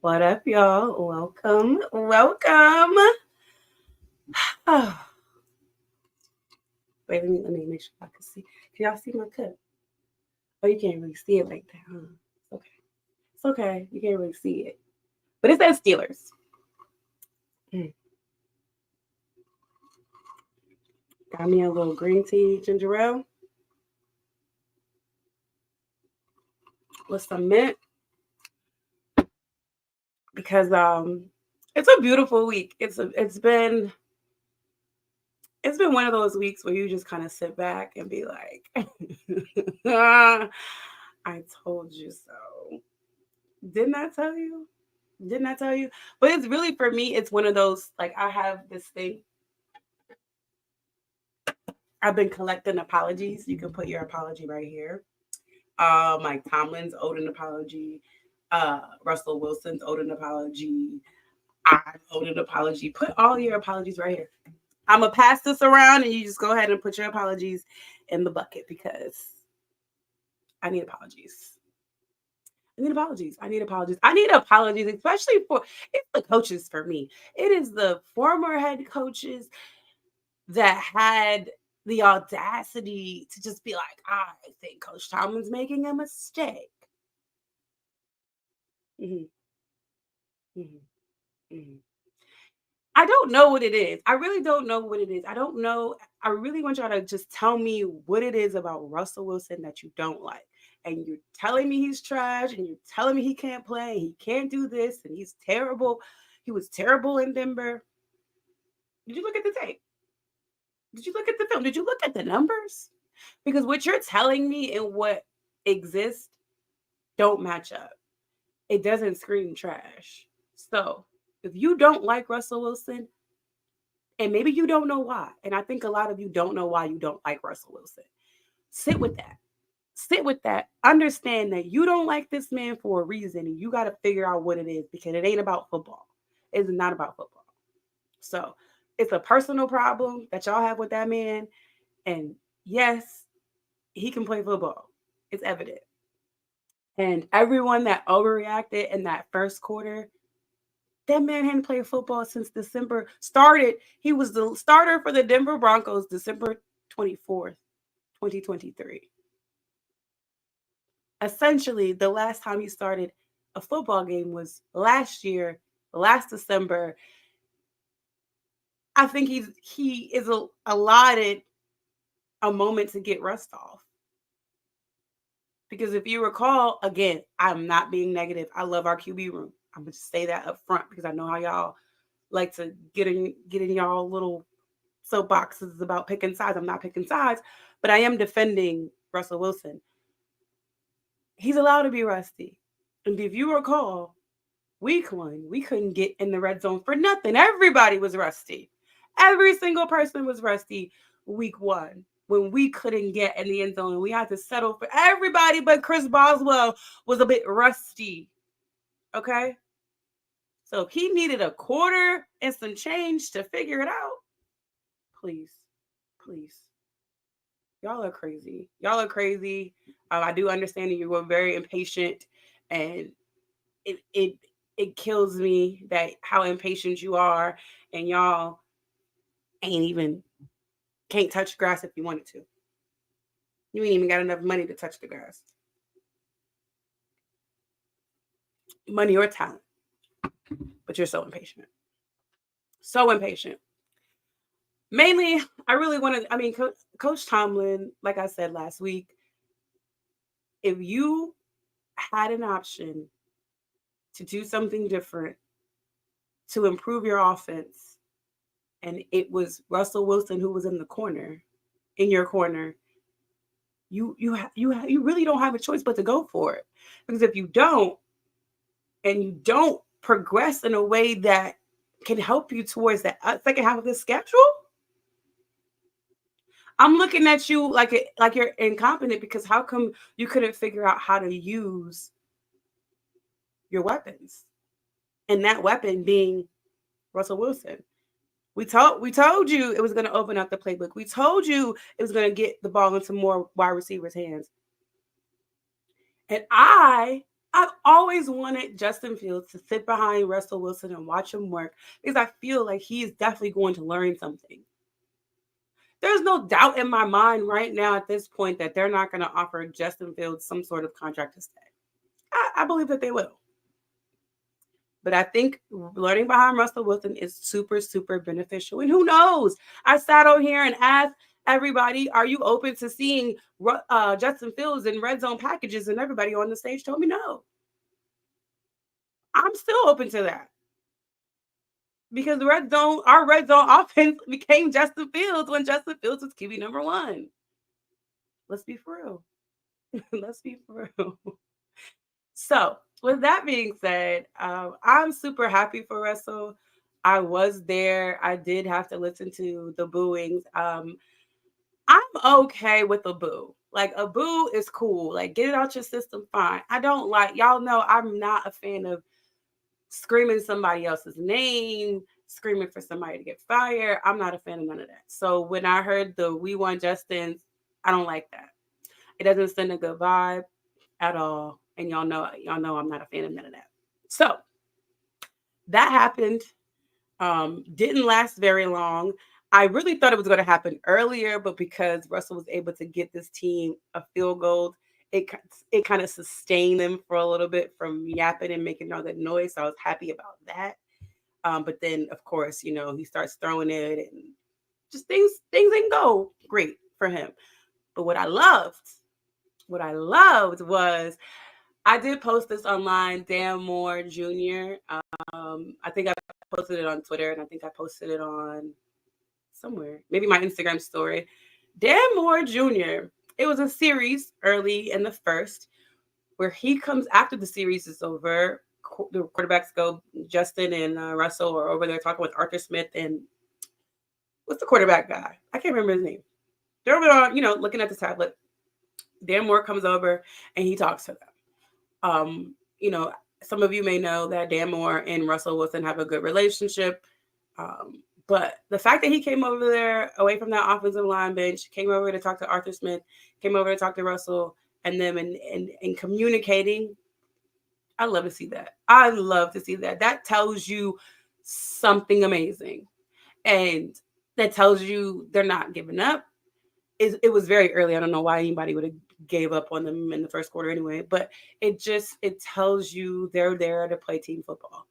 What up, y'all? Welcome, welcome. Oh, wait, let me make sure I can see. Can y'all see my cup? Oh, you can't really see it like that, huh? It's okay. It's okay. You can't really see it, but it says Steelers. Mm. Got me a little green tea ginger ale with some mint because it's a beautiful week. It's been one of those weeks where you just kind of sit back and be like, I told you so. Didn't I tell you? Didn't I tell you? But it's really for me, it's one of those like I have this thing. I've been collecting apologies. You can put your apology right here. Mike Tomlin's owed an apology. Russell Wilson's owed an apology. I owed an apology. Put all your apologies right here. I'm gonna pass this around and you just go ahead and put your apologies in the bucket because I need apologies. I need apologies. I need apologies. I need apologies, especially for it's the coaches for me. It is the former head coaches that had the audacity to just be like, I think Coach Tomlin's making a mistake. Mhm, mhm, mhm. I don't know what it is. I really don't know what it is. I don't know. I really want y'all to just tell me what it is about Russell Wilson that you don't like. And you're telling me he's trash, and you're telling me he can't play, he can't do this, and he's terrible. He was terrible in Denver. Did you look at the tape? Did you look at the film? Did you look at the numbers? Because what you're telling me and what exists don't match up. It doesn't scream trash. So if you don't like Russell Wilson, and maybe you don't know why, and I think a lot of you don't know why you don't like Russell Wilson, sit with that. Sit with that. Understand that you don't like this man for a reason, and you got to figure out what it is because it ain't about football. It's not about football. So it's a personal problem that y'all have with that man. And yes, he can play football. It's evident. And everyone that overreacted in that first quarter, that man hadn't played football since December started. He was the starter for the Denver Broncos December 24th, 2023. Essentially, the last time he started a football game was last year, last December. I think he is allotted a moment to get rust off. Because if you recall, again, I'm not being negative. I love our QB room. I'm gonna just say that up front because I know how y'all like to get in y'all little soapboxes about picking sides. I'm not picking sides, but I am defending Russell Wilson. He's allowed to be rusty. And if you recall, week one, we couldn't get in the red zone for nothing. Everybody was rusty. Every single person was rusty week one when we couldn't get in the end zone and we had to settle for everybody but Chris Boswell was a bit rusty. Okay? So if he needed a quarter and some change to figure it out, please, please. Y'all are crazy. Y'all are crazy. I do understand that you were very impatient, and it it kills me that how impatient you are, and y'all ain't even can't touch grass if you wanted to. You ain't even got enough money to touch the grass, money or talent. But you're so impatient, so impatient. Mainly, I really want to. I mean, Coach Tomlin, like I said last week, if you had an option to do something different to improve your offense, and it was Russell Wilson who was in your corner, you really don't have a choice but to go for it. Because if you don't, and you don't progress in a way that can help you towards that second half of the schedule, I'm looking at you like you're incompetent because how come you couldn't figure out how to use your weapons? And that weapon being Russell Wilson. We told you it was going to open up the playbook. We told you it was going to get the ball into more wide receivers' hands. And I I've always wanted Justin Fields to sit behind Russell Wilson and watch him work because I feel like he is definitely going to learn something. There's no doubt in my mind right now at this point that they're not going to offer Justin Fields some sort of contract to stay. I believe that they will. But I think learning behind Russell Wilson is super, super beneficial. And who knows? I sat on here and asked everybody, are you open to seeing Justin Fields in red zone packages? And everybody on the stage told me no. I'm still open to that. Because our red zone offense became Justin Fields when Justin Fields was QB number 1. Let's be for real. Let's be for real. So, with that being said, I'm super happy for Russell. I was there. I did have to listen to the booings. I'm okay with a boo. Like a boo is cool. Like get it out your system, fine. I don't like y'all know I'm not a fan of screaming somebody else's name, screaming for somebody to get fired. I'm not a fan of none of that. So when I heard the "We Want Justin," I don't like that. It doesn't send a good vibe at all. And y'all know I'm not a fan of none of that. So that happened. Didn't last very long. I really thought it was going to happen earlier, but because Russell was able to get this team a field goal, it it kind of sustained them for a little bit from yapping and making all that noise. So I was happy about that. But then, of course, he starts throwing it, and just things didn't go great for him. But what I loved was I did post this online. Dan Moore Jr. I think I posted it on Twitter, and I think I posted it on somewhere, maybe my Instagram story. Dan Moore Jr. It was a series early in the first where he comes after the series is over. The quarterbacks go. Justin and Russell are over there talking with Arthur Smith and what's the quarterback guy? I can't remember his name. They're over there, looking at the tablet. Dan Moore comes over and he talks to them. Um, you know, some of you may know that Dan Moore and Russell Wilson have a good relationship. But the fact that he came over there away from that offensive line bench, came over to talk to Arthur Smith, came over to talk to Russell and them and communicating, I love to see that. I love to see that. That tells you something amazing. And that tells you they're not giving up. It was very early. I don't know why anybody would have gave up on them in the first quarter anyway, but it tells you they're there to play team football.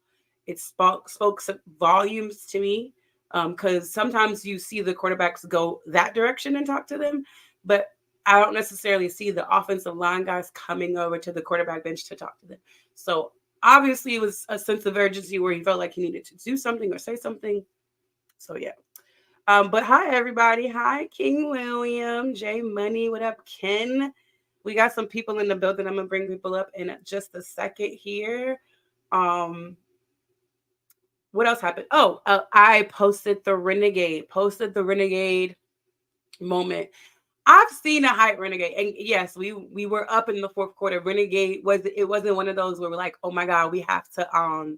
It spoke some volumes to me because sometimes you see the quarterbacks go that direction and talk to them, but I don't necessarily see the offensive line guys coming over to the quarterback bench to talk to them. So obviously it was a sense of urgency where he felt like he needed to do something or say something. So yeah. But hi everybody. Hi King William, Jay Money. What up, Ken? We got some people in the building. I'm gonna bring people up in just a second here. Um, what else happened? Oh, I posted the renegade moment. I've seen a hype renegade, and yes, we were up in the fourth quarter. Renegade wasn't one of those where we're like, oh my god, we have to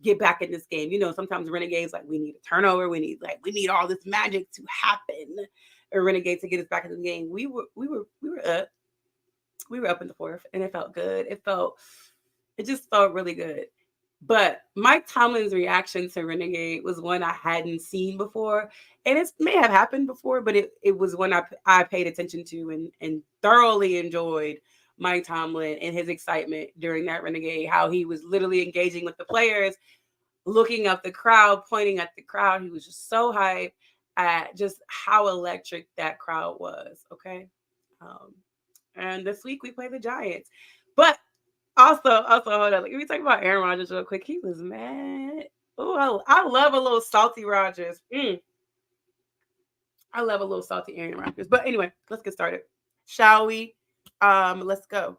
get back in this game. Sometimes renegades like we need a turnover, we need all this magic to happen. A renegade to get us back in the game. We were up in the fourth, and it felt good. It just felt really good. But Mike Tomlin's reaction to Renegade was one I hadn't seen before. And it may have happened before, but it was one I paid attention to and thoroughly enjoyed Mike Tomlin and his excitement during that Renegade, how he was literally engaging with the players, looking at the crowd, pointing at the crowd. He was just so hyped at just how electric that crowd was. Okay. Um, and this week we play the Giants. But also, hold on. Let me talk about Aaron Rodgers real quick. He was mad. Oh, I love a little salty Rodgers. I love a little salty Aaron Rodgers. But anyway, let's get started. Shall we? Let's go.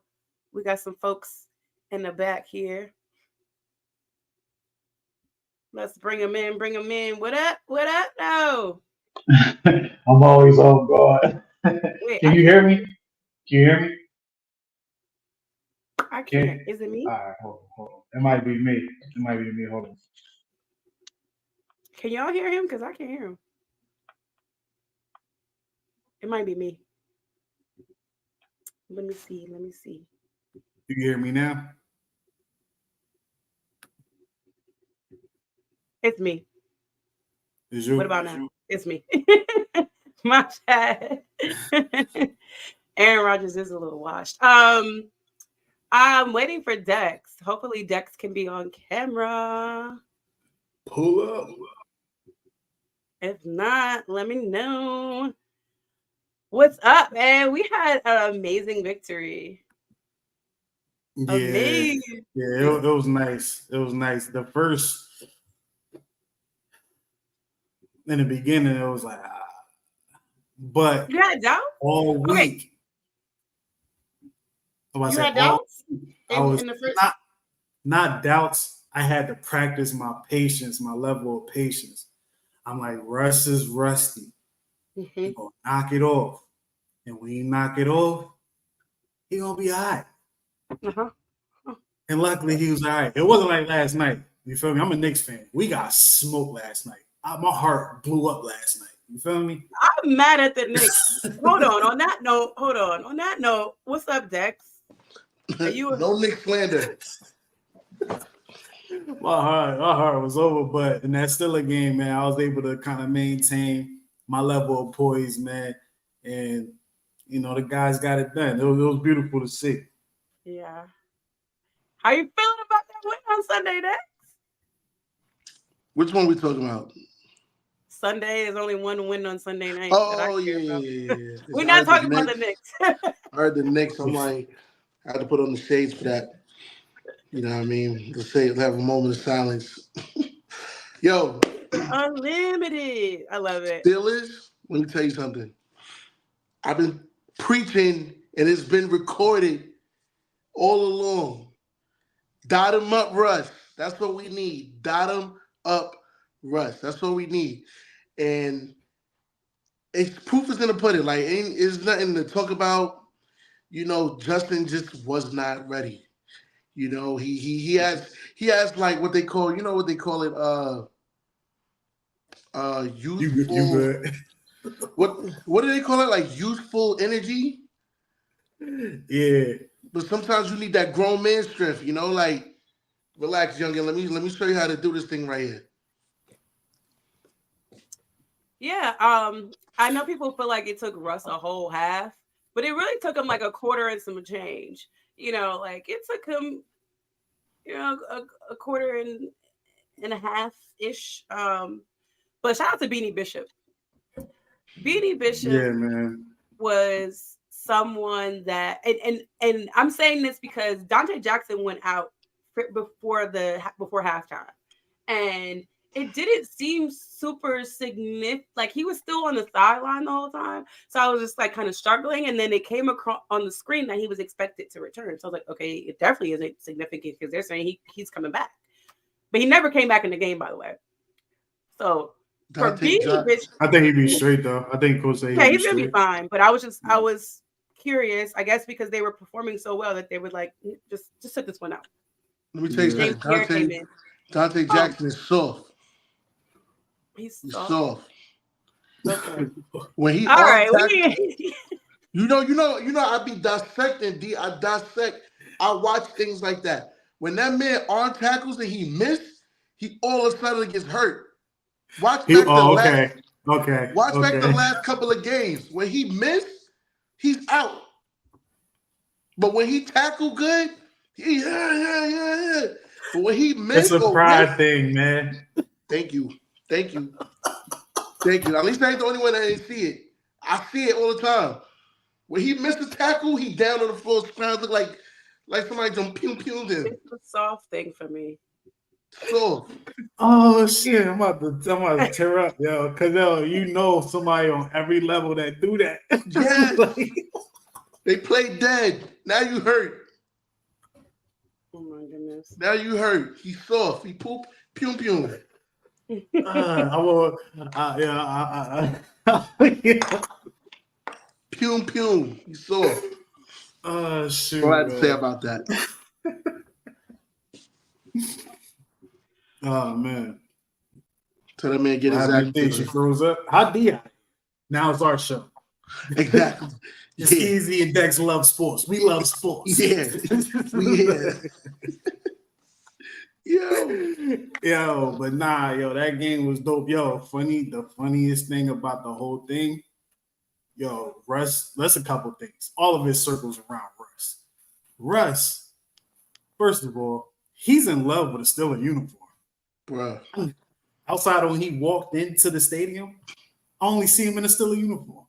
We got some folks in the back here. Let's bring them in. Bring them in. What up? What up? No. I'm always on guard. Wait, Can I you can't. hear me? Can you hear me? I Can can't. Is it me? all right, hold on. It might be me. It might be me. Hold on. Can y'all hear him? Because I can't hear him. It might be me. Let me see. Let me see. You can hear me now? It's me. Is you? What about now? It's me. My bad. Aaron Rodgers is a little washed. I'm waiting for Dex. Hopefully, Dex can be on camera. Pull up. If not, let me know. What's up, man? We had an amazing victory. Yeah, Amazing. yeah, it was nice. It was nice. The first, in the beginning, it was like, but You had doubts? all week, Okay. I You said had all doubts I was in the first. not doubts. I had to practice my patience, my level of patience. I'm like, Russ is rusty. Mhm. He gonna knock it off, and when he knock it off, he gonna be all right. Uh-huh. And luckily, he was all right. It wasn't like last night. You feel me? I'm a Knicks fan. We got smoked last night. My heart blew up last night. You feel me? I'm mad at the Knicks. Hold on. On that note, On that note, what's up, Dex? Are you No Knicks slander. My heart was over, but and that's still a game, man. I was able to kind of maintain my level of poise, man. And you know, the guys got it done. It was beautiful to see. Yeah. How you feeling about that win on Sunday, Dex? Which one we talking about? Sunday is only one win on Sunday night. that I Oh, care yeah, about. yeah. We're I not heard the talking about the Knicks. Knicks. I heard the Knicks. I'm like, I had to put on the shades for that. You know what I mean? To say, have a moment of silence. Yo, Unlimited. I love it. Steelers, let me tell you something. I've been preaching, and it's been recorded all along. Dot him up, Russ. That's what we need. Dot him up, Russ. That's what we need. And it's proof is in the pudding. Like, it's nothing to talk about. You know, Justin just was not ready. You know, he has like what they call, you know what they call it, youthful. You good? What do they call it? Like youthful energy. Yeah. But sometimes you need that grown man strength. You know, like relax, youngin. Let me show you how to do this thing right here. Yeah. I know people feel like it took Russ a whole half, but it really took him like a quarter and some change. You know, like it took him, you know, a quarter and a half ish. But shout out to Beanie Bishop. Beanie Bishop, Yeah, man, was someone that, and I'm saying this because Dante Jackson went out before halftime, and it didn't seem super significant. Like he was still on the sideline the whole time, so I was just like kind of struggling. And then it came across on the screen that he was expected to return. So I was like, okay, it definitely isn't significant because they're saying he's coming back, but he never came back in the game, by the way. So for Beanie Bishop, I think he'd be straight though. I think Coach said he's gonna be fine. But I was curious, I guess, because they were performing so well that they would like just sit this one out. Let me tell you something. James Pierre came in. Dante Jackson is soft. He's He's soft. soft. Okay. When he All right. you know, I be dissecting. I dissect. I watch things like that. When that man arm tackles and he missed, he all of a sudden gets hurt. Watch back the last couple of games. When he missed, he's out. But when he tackled good, yeah. But when he missed, it's a pride thing, man. Thank you. At least I ain't the only one that didn't see it. I see it all the time. When he missed the tackle, he down on the floor. Sounds look like somebody just pew-pewed him. It's a soft thing for me. Soft. Oh shit! I'm about to tear up, yo. Cause you know somebody on every level that do that. Yeah. They play dead. Now you hurt. Oh my goodness. Now you hurt. He's soft. He poop. Pew. I will. Yeah. Pew. He's soft. Shoot. What I had to say about that. Oh man. So that man get his act. She froze up. How do you? Now it's our show. Exactly. It's easy and Dex love sports. We love sports. Yeah. Yo, but nah, yo, that game was dope. Yo, the funniest thing about the whole thing, yo, Russ, that's a couple things. All of it circles around Russ. Russ, first of all, he's in love with a Steelers uniform. Bro. Outside of when he walked into the stadium, I only see him in a Steelers uniform.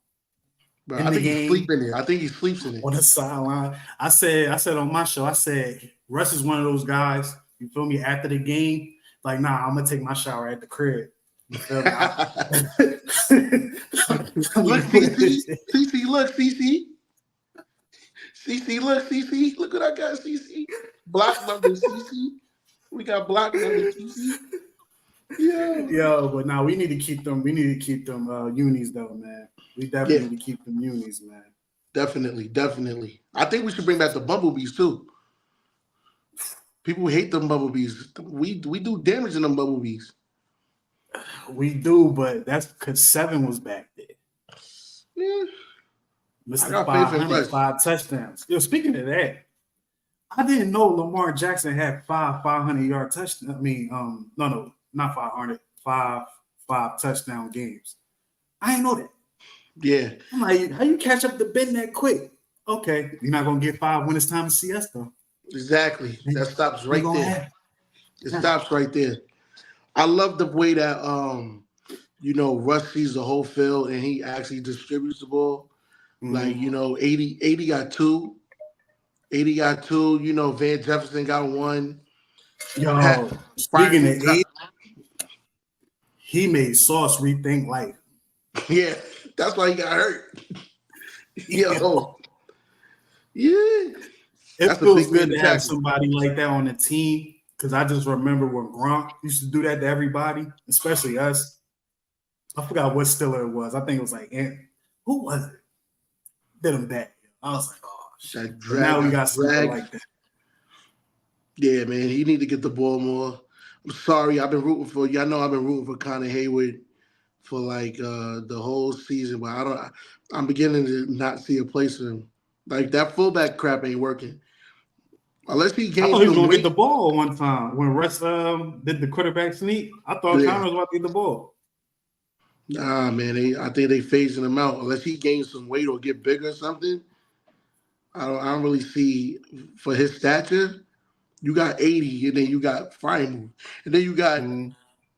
Bro, In I the think game. he's sleeping in it. I think he sleeps in it. On the sideline. I said on my show, I said, Russ is one of those guys, you feel me, after the game, like, nah, I'm gonna take my shower at the crib. You feel me? Look, CC, look, CC. CC, look, CC. Look what I got, CC. Block number, CC. We got block number, CC. Yeah. Yo, but now we need to keep them. We need to keep them unis though, man. We definitely need to keep them unis, man. Definitely. I think we should bring back the bumblebees too. People hate them bumblebees. We do damage in them bumblebees. We do, but that's because 7 was back there. Yeah. Mr. 500 touchdowns. Yo, speaking of that, I didn't know Lamar Jackson had 500-yard touchdowns. I mean, no, not 500. 5 touchdown games. I didn't know that. Yeah. I'm like, how you catch up to Ben that quick? Okay, you're not gonna get 5 when it's time to see us though. Exactly. That stops right there. It stops right there. I love the way that Russ sees the whole field and he actually distributes the ball. Mm-hmm. Like, 80 got 2. 80 got 2. Van Jefferson got 1. Yo, speaking of 80, he made Sauce rethink life. Yeah, that's why he got hurt. Yo. Yeah. It feels good to have somebody like that on the team because I just remember when Gronk used to do that to everybody, especially us. I forgot what Steeler it was. I think it was like, who was it? Did him bad. I was like, oh, shit. Now we got something like that. Yeah, man, he need to get the ball more. I'm sorry, I've been rooting for you. I know I've been rooting for Connor Hayward for like the whole season, but I'm beginning to not see a place for him. Like that fullback crap ain't working. Unless he gains. I thought he was gonna get the ball one time when Russ did the quarterback sneak. I thought Connor was about to get the ball. Nah, man, I think they phasing him out. Unless he gains some weight or get bigger or something. I don't really see for his stature. You got 80, and then you got Frymu, and then you got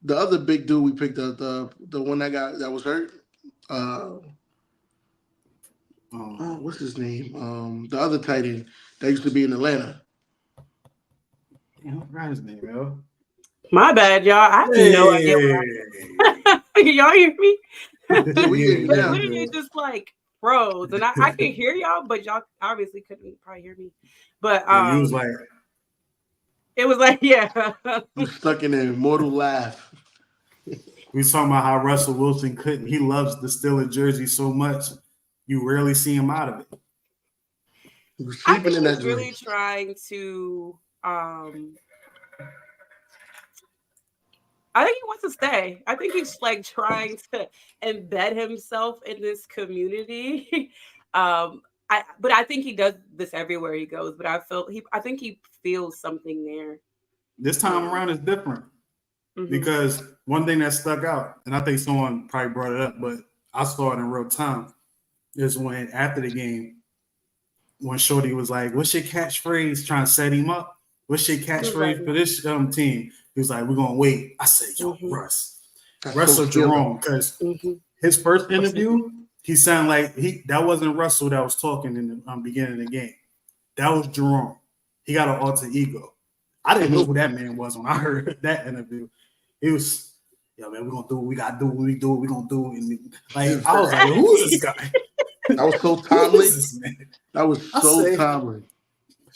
the other big dude we picked up, the one that was hurt. What's his name? The other tight end that used to be in Atlanta. Damn, I forgot his name, yo. My bad, y'all. I have no idea. Y'all hear me? Literally just like froze, and I can hear y'all, but y'all obviously couldn't probably hear me. But he was like, it was like, yeah. I'm stuck in an immortal laugh. We was talking about how Russell Wilson couldn't. He loves the Steelers jersey so much, you rarely see him out of it. I think he's really trying to. I think he wants to stay. I think he's like trying to embed himself in this community. But I think he does this everywhere he goes. But I think he feels something there. This time around is different because one thing that stuck out, and I think someone probably brought it up, but I saw it in real time, is when after the game, when Shorty was like, "What's your catchphrase?" Trying to set him up. What's your catchphrase for this team? He was like, "We're gonna wait." I said, "Yo, Russ or Jerome," because his first interview, he sounded like that wasn't Russell that was talking in the beginning of the game. That was Jerome. He got an alter ego. I didn't know who that man was when I heard that interview. He was, "Yo, man, we're gonna do what we gotta do. When we do it, we're gonna do it." And like, I was like, "Who is this guy?" That was so timely. That was so timely.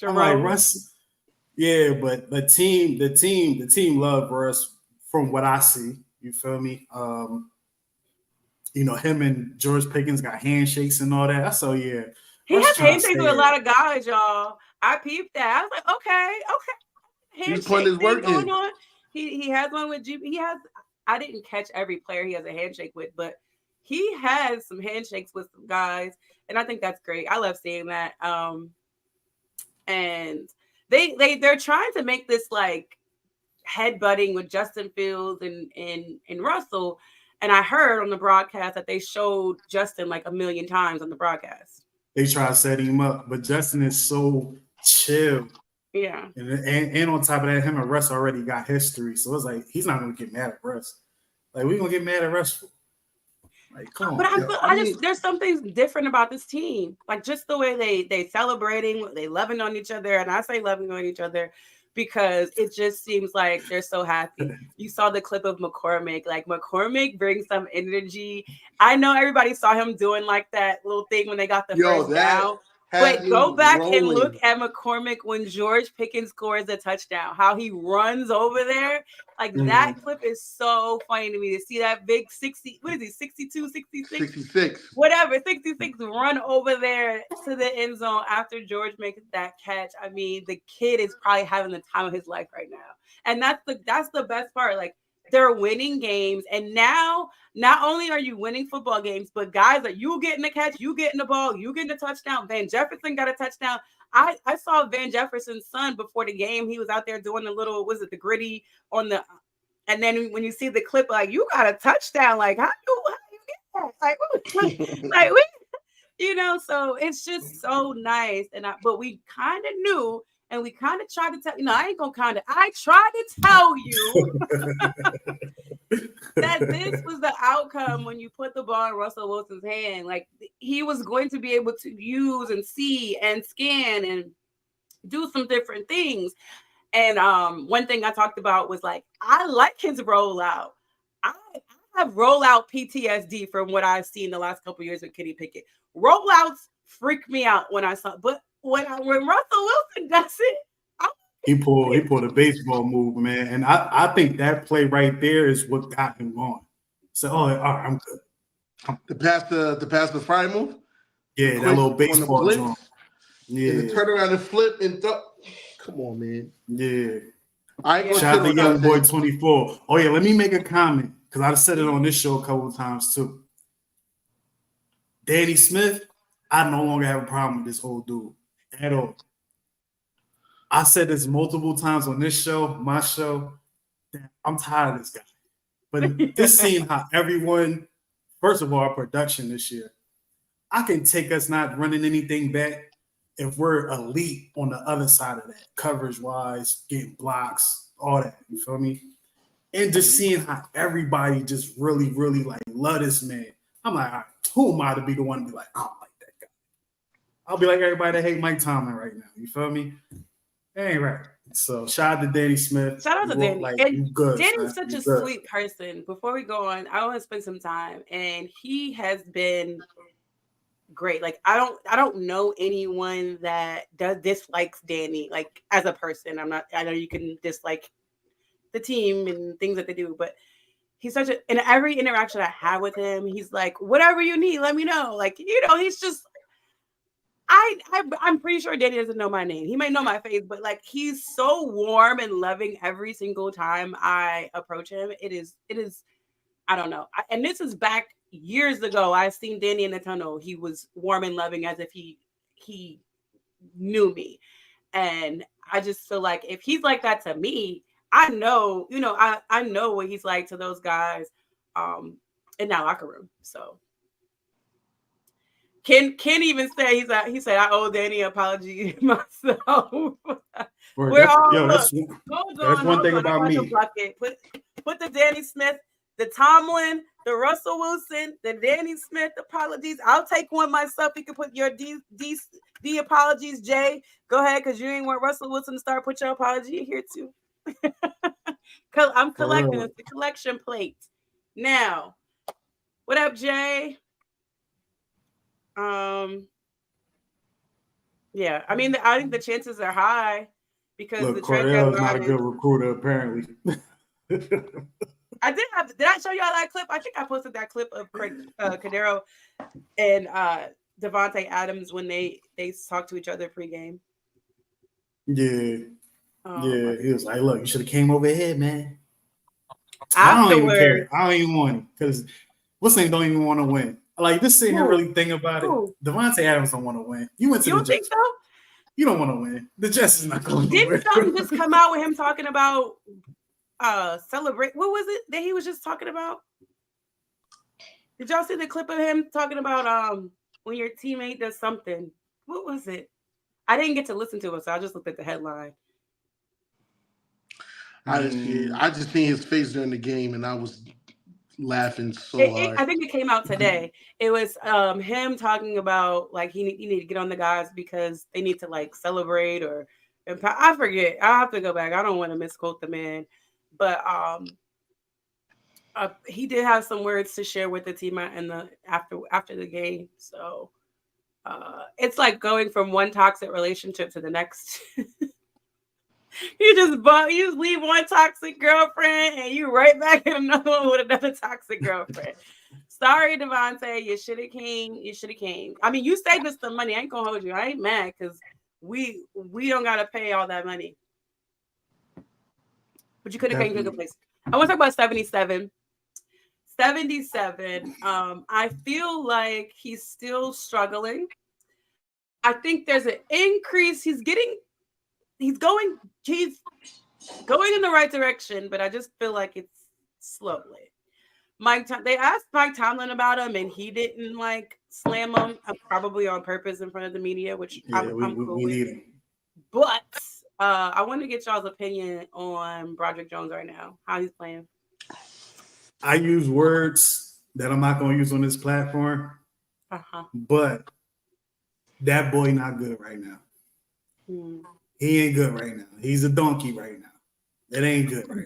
I'm like, Russ. Yeah, but the team loved Russ from what I see. You feel me? Him and George Pickens got handshakes and all that. I saw, yeah. He has handshakes with a lot of guys, y'all. I peeped that. I was like, okay. He's putting his work in. On. He has one with GP. He has. I didn't catch every player he has a handshake with, but he has some handshakes with some guys, and I think that's great. I love seeing that. And they're trying to make this like headbutting with Justin Fields and Russell. And I heard on the broadcast that they showed Justin like a million times on the broadcast. They try to set him up, but Justin is so chill. Yeah. And on top of that, him and Russ already got history. So it's like he's not gonna get mad at Russ. Like, we're gonna get mad at Russ. Like, come on. But I just there's something different about this team. Like, just the way they celebrating, they loving on each other. And I say loving on each other because it just seems like they're so happy. You saw the clip of McCormick. Like, McCormick brings some energy. I know everybody saw him doing like that little thing when they got the first down. Wait, go back and look at McCormick when George Pickens scores the touchdown. How he runs over there. Like, that clip is so funny to me to see that big 60, what is he, 62, 66? 66. Whatever, 66 run over there to the end zone after George makes that catch. I mean, the kid is probably having the time of his life right now. And that's the best part. Like, they're winning games. And now, not only are you winning football games, but guys, are you getting the catch, you getting the ball, you getting the touchdown. Van Jefferson got a touchdown. I saw Van Jefferson's son before the game. He was out there doing the little, the gritty on the, and then when you see the clip, like, you got a touchdown. Like, how you get that? Like, you know, so it's just so nice. But we kind of knew. And we kind of tried to tell, I ain't gonna I tried to tell you that this was the outcome when you put the ball in Russell Wilson's hand. Like, he was going to be able to use and see and scan and do some different things. And one thing I talked about was, like, I like his rollout. I have rollout PTSD from what I've seen the last couple of years with Kenny Pickett. Rollouts freak me out when I saw, but when Russell Wilson does it, he pulled a baseball move, man, and I think that play right there is what got him going. So, all right, I'm good. The pass the fry move. Yeah, that little baseball jump. Yeah, and the turn around and flip and come on, man. Yeah, I ain't gonna shout out to Young Boy 24. Oh yeah, let me make a comment because I've said it on this show a couple of times too. Danny Smith, I no longer have a problem with this old dude at all. I said this multiple times on this show, my show. I'm tired of this guy. But this seeing how everyone, first of all, our production this year, I can take us not running anything back if we're elite on the other side of that, coverage-wise, getting blocks, all that. You feel me? And just seeing how everybody just really, really, like, love this man. I'm like, all right, who am I to be the one to be like, I don't like that guy? I'll be like everybody that hate Mike Tomlin right now. You feel me? That ain't right. So shout out to Danny Smith. Shout out to Danny. Like, and good, Danny's such a sweet person. Before we go on, I want to spend some time, and he has been great. Like, I don't know anyone that dislikes Danny, like, as a person. I know you can dislike the team and things that they do, but he's in every interaction I have with him, he's like, whatever you need, let me know. Like, he's just, I'm pretty sure Danny doesn't know my name. He might know my face, but, like, he's so warm and loving every single time I approach him. It is, I don't know. And this is back years ago. I've seen Danny in the tunnel. He was warm and loving as if he knew me. And I just feel like if he's like that to me, I know, I know what he's like to those guys in that locker room. So Ken even say he said I owe Danny an apology myself. We're all that's one thing about me. Put the Danny Smith, the Tomlin, the Russell Wilson, the Danny Smith apologies. I'll take one myself. You can put your D apologies, Jay. Go ahead, because you ain't want Russell Wilson to start. Put your apology here too. I'm collecting. It's the collection plate. Now, what up, Jay? Yeah, I mean, I think the chances are high because the Cordell is not a good recruiter, apparently. Did I show y'all that clip? I think I posted that clip of Cadero and Devontae Adams when they talked to each other pregame. Yeah. Yeah, he was like, look, you should have came over here, man. I don't even care. I don't even want it because what's name don't even want to win. Like, just sitting here really thinking about it. Devontae Adams don't want to win. You went to the Jets. You don't think so? You don't want to win. The Jets is not going to win. Didn't something just come out with him talking about celebrate. What was it that he was just talking about? Did y'all see the clip of him talking about when your teammate does something? What was it? I didn't get to listen to it, so I just looked at the headline. I didn't see it. I just seen his face during the game, and I was laughing so hard. I think it came out today. It was him talking about like he need to get on the guys because they need to like celebrate or I forget. I have to go back. I don't want to misquote the man, but he did have some words to share with the team in the after the game. So it's like going from one toxic relationship to the next. You just leave one toxic girlfriend and you right back in another one with another toxic girlfriend. Sorry, Devontae, you should have came. You should have came. I mean, you saved us some money. I ain't gonna hold you. I ain't mad because we don't gotta pay all that money. But you could have came to a good place. I want to talk about 77. 77. I feel like he's still struggling. I think there's an increase. He's going in the right direction, but I just feel like it's slowly. They asked Mike Tomlin about him, and he didn't like slam him, probably on purpose in front of the media, which I'm cool with. But I want to get y'all's opinion on Broderick Jones right now, how he's playing. I use words that I'm not going to use on this platform, but that boy not good right now. He ain't good right now. He's a donkey right now. It ain't good right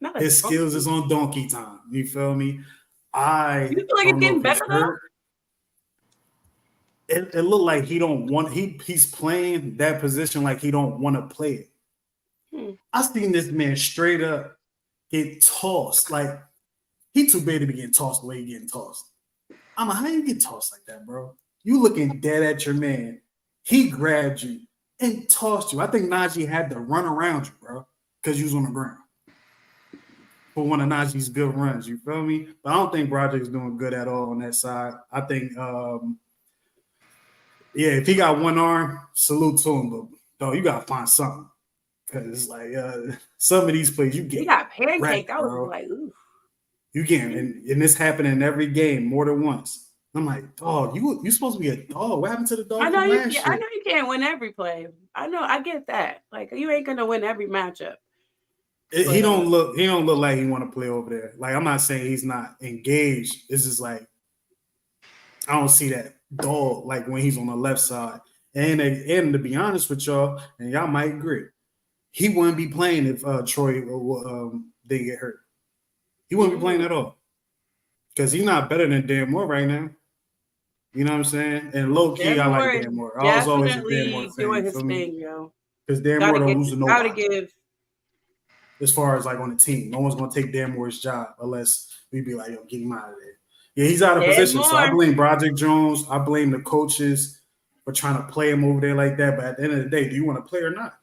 now. His skills is on donkey time. You feel me? You feel like it's getting better though? It looked like he don't want. He's playing that position like he don't want to play it. I seen this man straight up get tossed. Like he too big to be getting tossed the way he getting tossed. I'm like, how you get tossed like that, bro? You looking dead at your man. He grabbed you and tossed you. I think Najee had to run around you, bro, because you was on the ground. For one of Najee's good runs, you feel me? But I don't think Broderick's doing good at all on that side. I think, if he got one arm, salute to him. But, dog, you got to find something. Because it's like some of these plays, you get he got pancaked. I was like, ooh. You can. And this happened in every game more than once. I'm like, dog, you supposed to be a dog. What happened to the dog? I know you can't win every play. I know, I get that. Like you ain't gonna win every matchup. He don't look like he want to play over there. Like I'm not saying he's not engaged. It's just like I don't see that dog like when he's on the left side. And to be honest with y'all, and y'all might agree, he wouldn't be playing if Troy didn't get hurt. He wouldn't be playing at all because he's not better than Dan Moore right now. You know what I'm saying? And low key, I like Dan Moore. I was always a Dan Moore fan. Doing his thing, yo. Because Dan Moore don't lose to nobody. As far as like on the team, no one's gonna take Dan Moore's job unless we be like, yo, get him out of there. Yeah, he's out of position. So I blame Broderick Jones. I blame the coaches for trying to play him over there like that. But at the end of the day, do you want to play or not?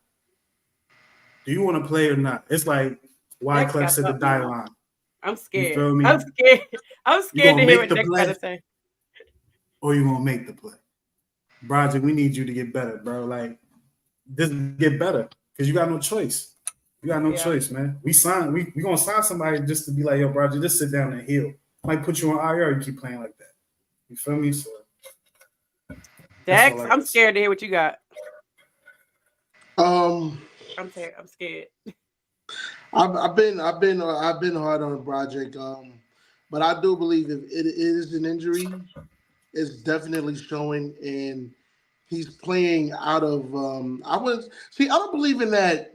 Do you want to play or not? It's like Wyclef said the die line. I'm scared. You feel me? I'm scared. I'm scared to hear what Nick got to say. Or you gonna make the play. Broderick, we need you to get better, bro. Like, just get better. Because you got no choice. You got no choice, man. We gonna sign somebody just to be like, yo, Broderick, just sit down and heal. Might put you on IR, you keep playing like that. You feel me? So Dex, I'm scared to hear what you got. I'm scared. I've been hard on Broderick, but I do believe if it is an injury, it's definitely showing, and he's playing out of. I don't believe in that.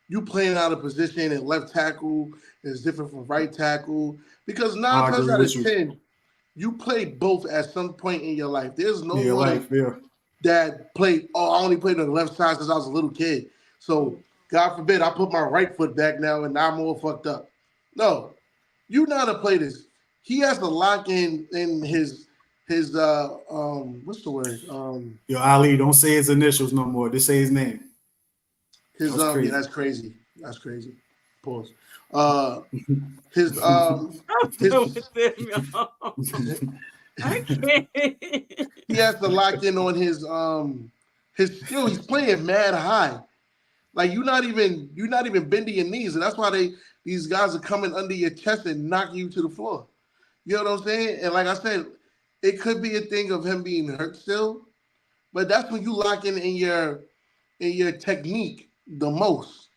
You playing out of position and left tackle is different from right tackle because 9 times out of 10, you play both at some point in your life. There's no one that played. Oh, I only played on the left side since I was a little kid. So God forbid I put my right foot back now and now I'm all fucked up. No, you know how to play this. He has to lock in his what's the word? Yo, Ali, don't say his initials no more. Just say his name. That's crazy. That's crazy. Pause. He has to lock in on his skill. He's playing mad high. Like you're not even bending your knees, and that's why these guys are coming under your chest and knocking you to the floor. You know what I'm saying? And like I said, it could be a thing of him being hurt still, but that's when you lock in your technique the most.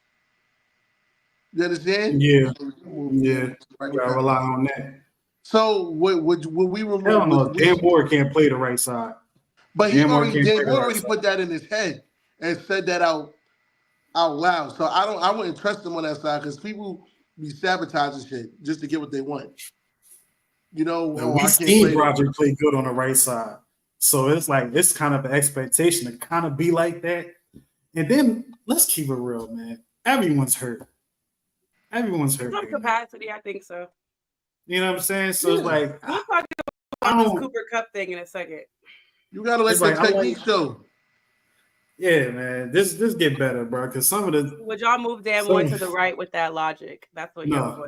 You understand? Yeah, Yeah. gotta rely on that. So would we remove? Hell no, Dan Moore can't play the right side. But Dan Moore Dan Moore already put that in his head and said that out loud. So I wouldn't trust him on that side because people be sabotaging shit just to get what they want. You know, And we seen Roger play good on the right side. So it's like it's kind of an expectation to kind of be like that. And then let's keep it real, man. Everyone's hurt. Everyone's hurt. Some capacity, I think so. You know what I'm saying? So it's like we'll talk about this Cooper Cup thing in a second. You gotta let the technique show. Yeah, man. This get better, bro. Because some of the would y'all move Dan Moore to the right with that logic? That's what no.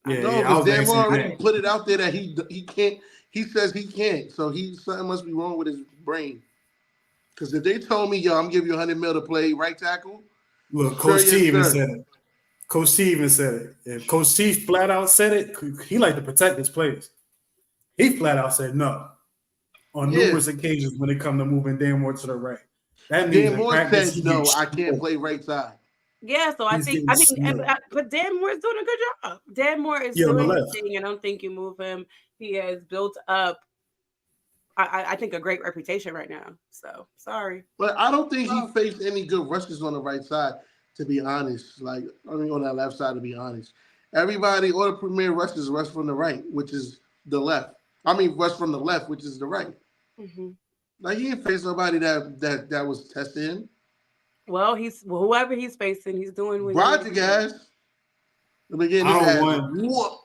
Yeah, because Dan Moore already put it out there that he can't. He says he can't. So something must be wrong with his brain. Because if they told me, yo, I'm giving you $100 million to play right tackle. Look, Coach T even said it. Coach T even said it. If Coach T flat out said it, he like to protect his players. He flat out said no on numerous occasions when it come to moving Dan Moore to the right. That means Dan Moore said no, I can't play right side. Yeah, so I think, but Dan Moore is doing a good job. Dan Moore is doing his thing, and I don't think you move him. He has built up, I think, a great reputation right now. So sorry, but I don't think he faced any good rushes on the right side. To be honest, on that left side. To be honest, everybody, all the premier rushes rush from the right, which is the left. Rush from the left, which is the right. Mm-hmm. Like he didn't face nobody that was testing him. Well, whoever he's facing, he's doing. Roger, guys. I don't want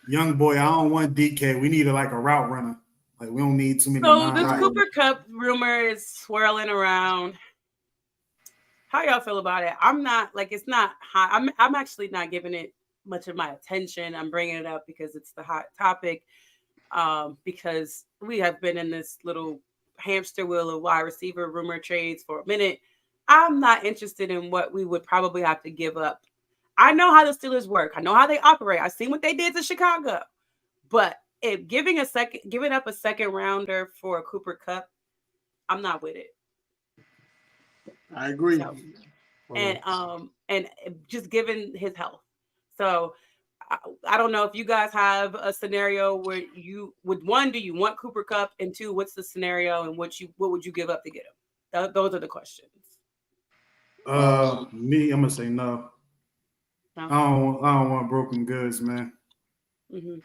young boy. I don't want DK. We need a route runner. Like we don't need too many. So this Cooper Cup rumor is swirling around. How y'all feel about it? I'm not it's not hot. I'm actually not giving it much of my attention. I'm bringing it up because it's the hot topic. Because we have been in this little hamster wheel of wide receiver rumor trades for a minute. I'm not interested in what we would probably have to give up. I know how the Steelers work. I know how they operate. I've seen what they did to Chicago. But if giving up a second rounder for a Cooper Cup, I'm not with it. I agree. So, and just given his health. So I don't know if you guys have a scenario where you would, one, do you want Cooper Cup, and two, what's the scenario and what would you give up to get him? Those are the questions. Me, I'm gonna say no. I don't want broken goods, man. Mm-hmm.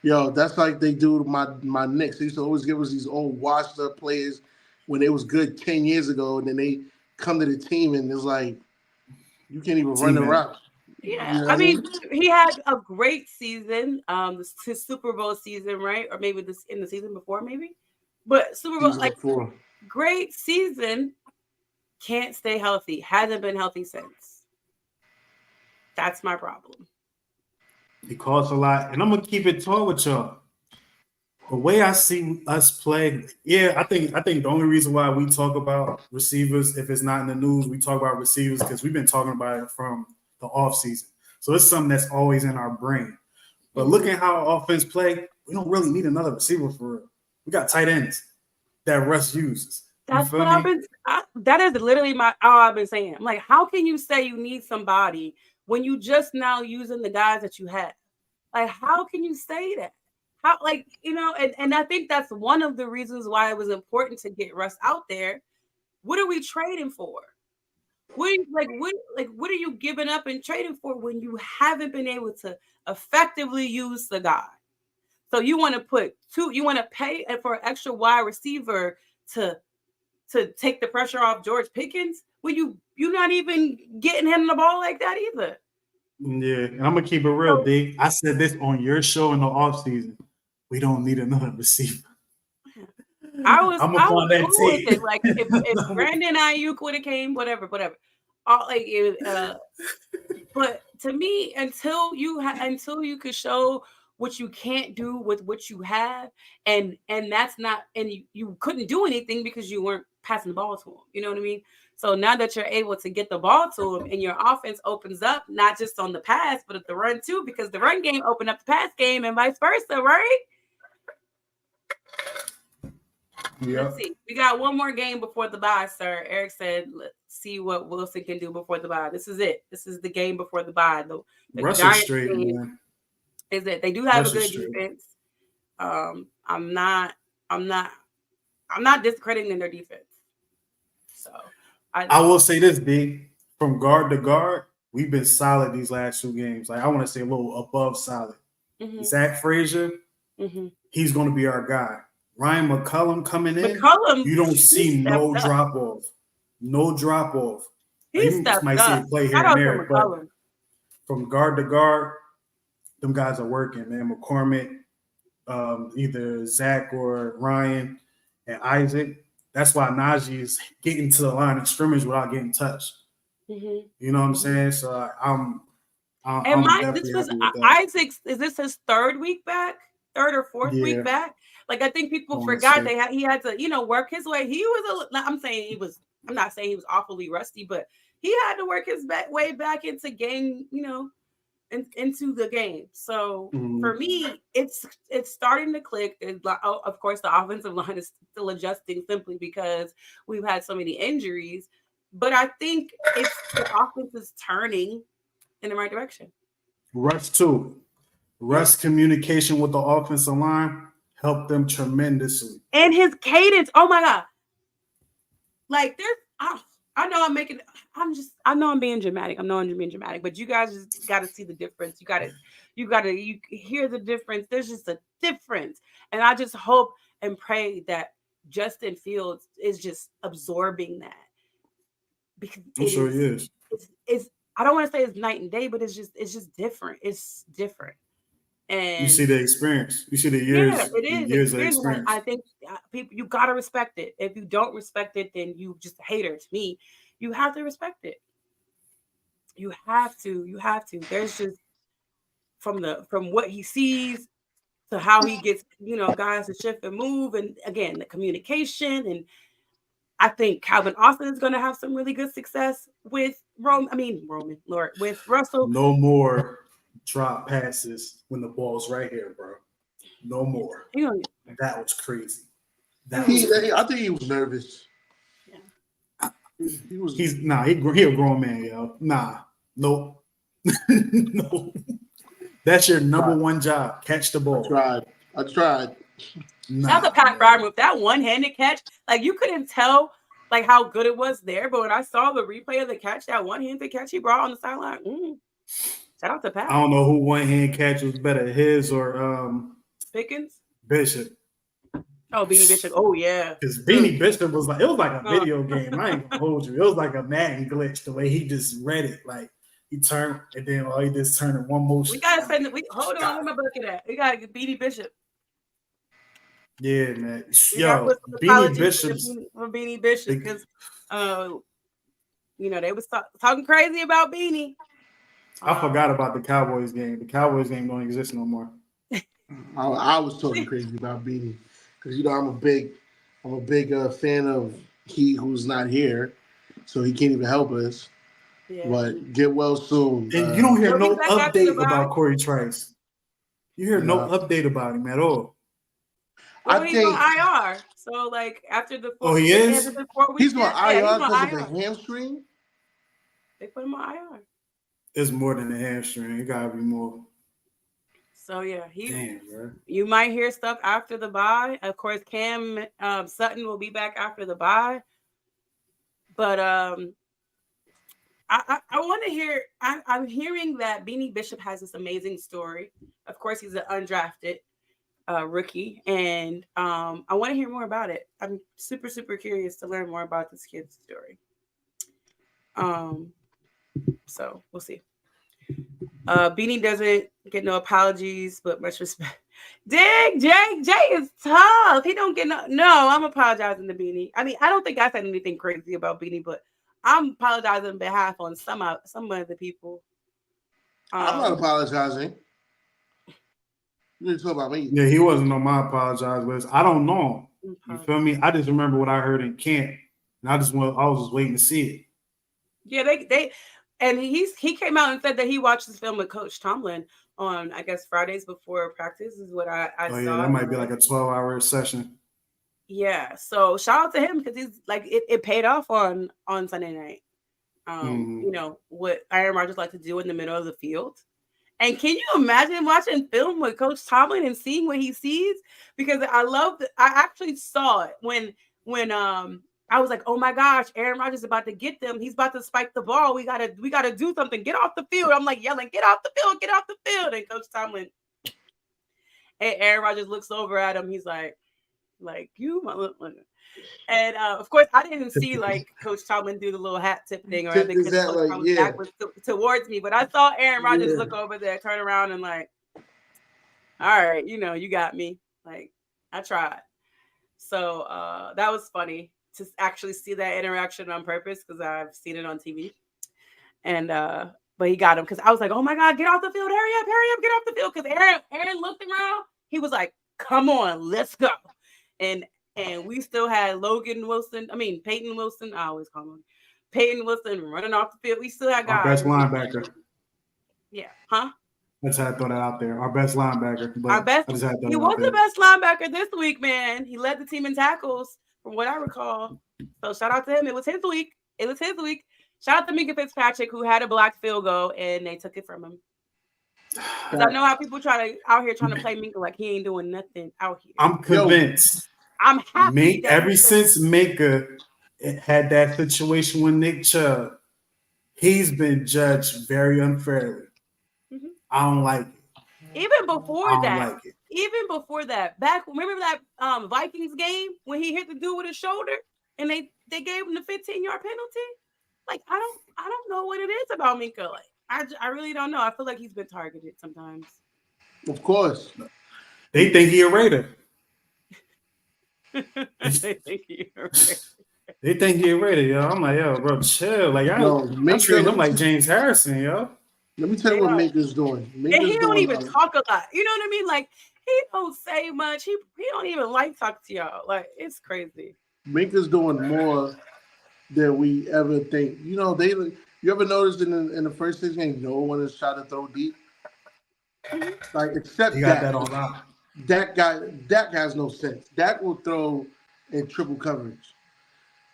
Yo, that's like they do my Knicks. They used to always give us these old washed up players when they was good 10 years ago, and then they come to the team and it's like you can't even run the route. Yeah, you know he had a great season. His Super Bowl season, right? Or maybe in the season before, maybe. But Super Bowl, great season. Can't stay healthy. Hasn't been healthy since. That's my problem. He costs a lot, and I'm gonna keep it tall with y'all. The way I see us play, I think the only reason why we talk about receivers, if it's not in the news, we talk about receivers because we've been talking about it from the offseason. So it's something that's always in our brain. But looking at how our offense play, we don't really need another receiver for real. We got tight ends that Russ uses. That's what that is literally all I've been saying. I'm like, how can you say you need somebody when you just now using the guys that you have? Like, how can you say that? How, and I think that's one of the reasons why it was important to get Russ out there. What are we trading for? What are you giving up and trading for when you haven't been able to effectively use the guy? So you want to pay for an extra wide receiver to take the pressure off George Pickens when you're not even getting him the ball like that either. Yeah, and I'm gonna keep it real, D. I said this on your show in the offseason. We don't need another receiver. I was cool with it. Like if Brandon Ayuk would have came, whatever. But to me, until you could show what you can't do with what you have, and that's not, and you couldn't do anything because you weren't passing the ball to him. You know what I mean? So now that you're able to get the ball to him and your offense opens up, not just on the pass, but at the run too, because the run game opened up the pass game and vice versa, right? Yeah. Let's see. We got one more game before the bye, sir. Eric said, let's see what Wilson can do before the bye. This is it. This is the game before the bye. The Russell straight, man. Is that they do have Russell a good straight. defense. I'm not discrediting their defense. So I will say this, D. From guard to guard, we've been solid these last 2 games. Like I want to say a little above solid. Mhm. Zach Frazier, he's going to be our guy. Ryan McCullum coming in, you don't see no drop off. No drop off. He stepped might up. see a play here and there, but from guard to guard, them guys are working, man. McCormick, either Zach or Ryan and Isaac. That's why Najee is getting to the line of scrimmage without getting touched. You know what I'm saying? So I'm this was Isaac's. Is this his 3rd week back? 3rd or 4th week back? Like I think people forgot he had to, work his way. I'm not saying he was awfully rusty, but he had to work his way back into game, into the game. So for me, it's starting to click. Of course, the offensive line is still adjusting simply because we've had so many injuries. But I think the offense is turning in the right direction. Russ too. Russ communication with the offensive line helped them tremendously. And his cadence, oh my God. Like I know I'm being dramatic. But you guys just got to see the difference. You hear the difference. There's just a difference. And I just hope and pray that Justin Fields is just absorbing that. Because I'm sure he is. It's I don't want to say it's night and day, but it's just different. It's different. And you see the experience. You see the years. Yeah, it is. Years of experience. I think people, you gotta respect it. If you don't respect it, then you just a hater to me. You have to respect it. You have to. There's just from what he sees to how he gets, guys to shift and move, and again the communication. And I think Calvin Austin is going to have some really good success with with Russell. No more drop passes when the ball's right here, bro. No more. That was crazy. I think he was nervous. Yeah. He a grown man, yo. Nah, nope. No. That's your number one job. Catch the ball. I tried. That's a Pat Fryer move. That one-handed catch, like you couldn't tell like how good it was there, but when I saw the replay of the catch, that one-handed catch he brought on the sideline, shout out to Pat. I don't know who one-hand catch was better, his or Pickens? Bishop. Oh, Beanie Bishop. Oh yeah. Because Beanie Bishop was like, it was like a video game. I ain't gonna hold you. It was like a Madden glitch the way he just read it. Like he turned and then all he did is turn in one motion. We gotta send it. Hold on, where my bucket at? We gotta get Beanie Bishop. Yeah, man. Yo, Beanie Bishop's for Beanie Bishop because they was talking crazy about Beanie. I forgot about the Cowboys game. The Cowboys game don't exist no more. I was talking crazy about Beanie because I'm a big fan of he who's not here, so he can't even help us. Yeah. But get well soon. And you don't hear no update about Corey Trice. You hear no update about him at all. Well, he's on IR. So like after the 4 he is. He's on IR because of the hamstring. They put him on IR. It's more than a hamstring. It gotta be more. So yeah, you might hear stuff after the bye. Of course, Cam Sutton will be back after the bye. But I want to hear. I'm hearing that Beanie Bishop has this amazing story. Of course, he's an undrafted rookie, and I want to hear more about it. I'm super, super curious to learn more about this kid's story. So we'll see. Beanie doesn't get no apologies, but much respect. Dig, Jay is tough. He don't get no. I'm apologizing to Beanie. I mean, I don't think I said anything crazy about Beanie, but I'm apologizing on behalf on some of the people. I'm not apologizing. You didn't talk about me. Yeah, he wasn't on my apologize list. I don't know him. You Mhm. feel me? I just remember what I heard in camp, and I was just waiting to see it. Yeah, and he came out and said that he watched this film with Coach Tomlin on, I guess, Fridays before practice is what I Oh yeah, saw. that might be like a 12-hour session. Yeah, so shout out to him because he's like it paid off on Sunday night. Mhm. You know what Aaron Rodgers like to do in the middle of the field. And can you imagine watching film with Coach Tomlin and seeing what he sees? Because I actually saw it when I was like, oh my gosh, Aaron Rodgers is about to get them. He's about to spike the ball. We gotta do something. Get off the field. I'm like yelling, get off the field, get off the field. And Coach Tomlin, and Aaron Rodgers looks over at him. He's like you motherfucker. And of course, I didn't see like Coach Tomlin do the little hat tip thing or Tip anything his because hat, Coach like, Tomlin's yeah. back was towards me. But I saw Aaron Rodgers Yeah. look over there, turn around, and like, all right, you got me. Like, I tried. So that was funny to actually see that interaction on purpose because I've seen it on TV. And but he got him because I was like, oh my God, get off the field, hurry up, get off the field. Because Aaron looked around, he was like, come on, let's go. And we still had Peyton Wilson, I always call him Peyton Wilson running off the field. We still had guys. Our best linebacker. Yeah, huh? Let's have to throw that out there. Our best linebacker. But Our best. I just had to throw He that was out the there. best linebacker this week, man. He led the team in tackles, from what I recall. So shout out to him. It was his week. Shout out to Minka Fitzpatrick, who had a blocked field goal, and they took it from him. Because I know how people out here trying to play Minka like he ain't doing nothing out here. I'm convinced. I'm happy. Ever since Minka had that situation with Nick Chubb, he's been judged very unfairly. Mhm. I don't like it. Even before I don't that, like it. remember that Vikings game when he hit the dude with his shoulder and they gave him the 15-yard penalty? Like, I don't know what it is about Minka. Like, I really don't know. I feel like he's been targeted sometimes. Of course. They think he a Raider. They think he a Raider, yo. I'm like, yo, bro, chill. Like, I treat him like James Harrison, yo. Let me tell you what Minka's doing. And he don't even talk a lot. You know what I mean? Like, he don't say much. He don't even like talk to y'all. Like, it's crazy. Minka's doing more than we ever think. You know, you ever noticed in the first 6 games, no one has tried to throw deep? Like, except He got that on lock. Dak has no sense. Dak will throw in triple coverage.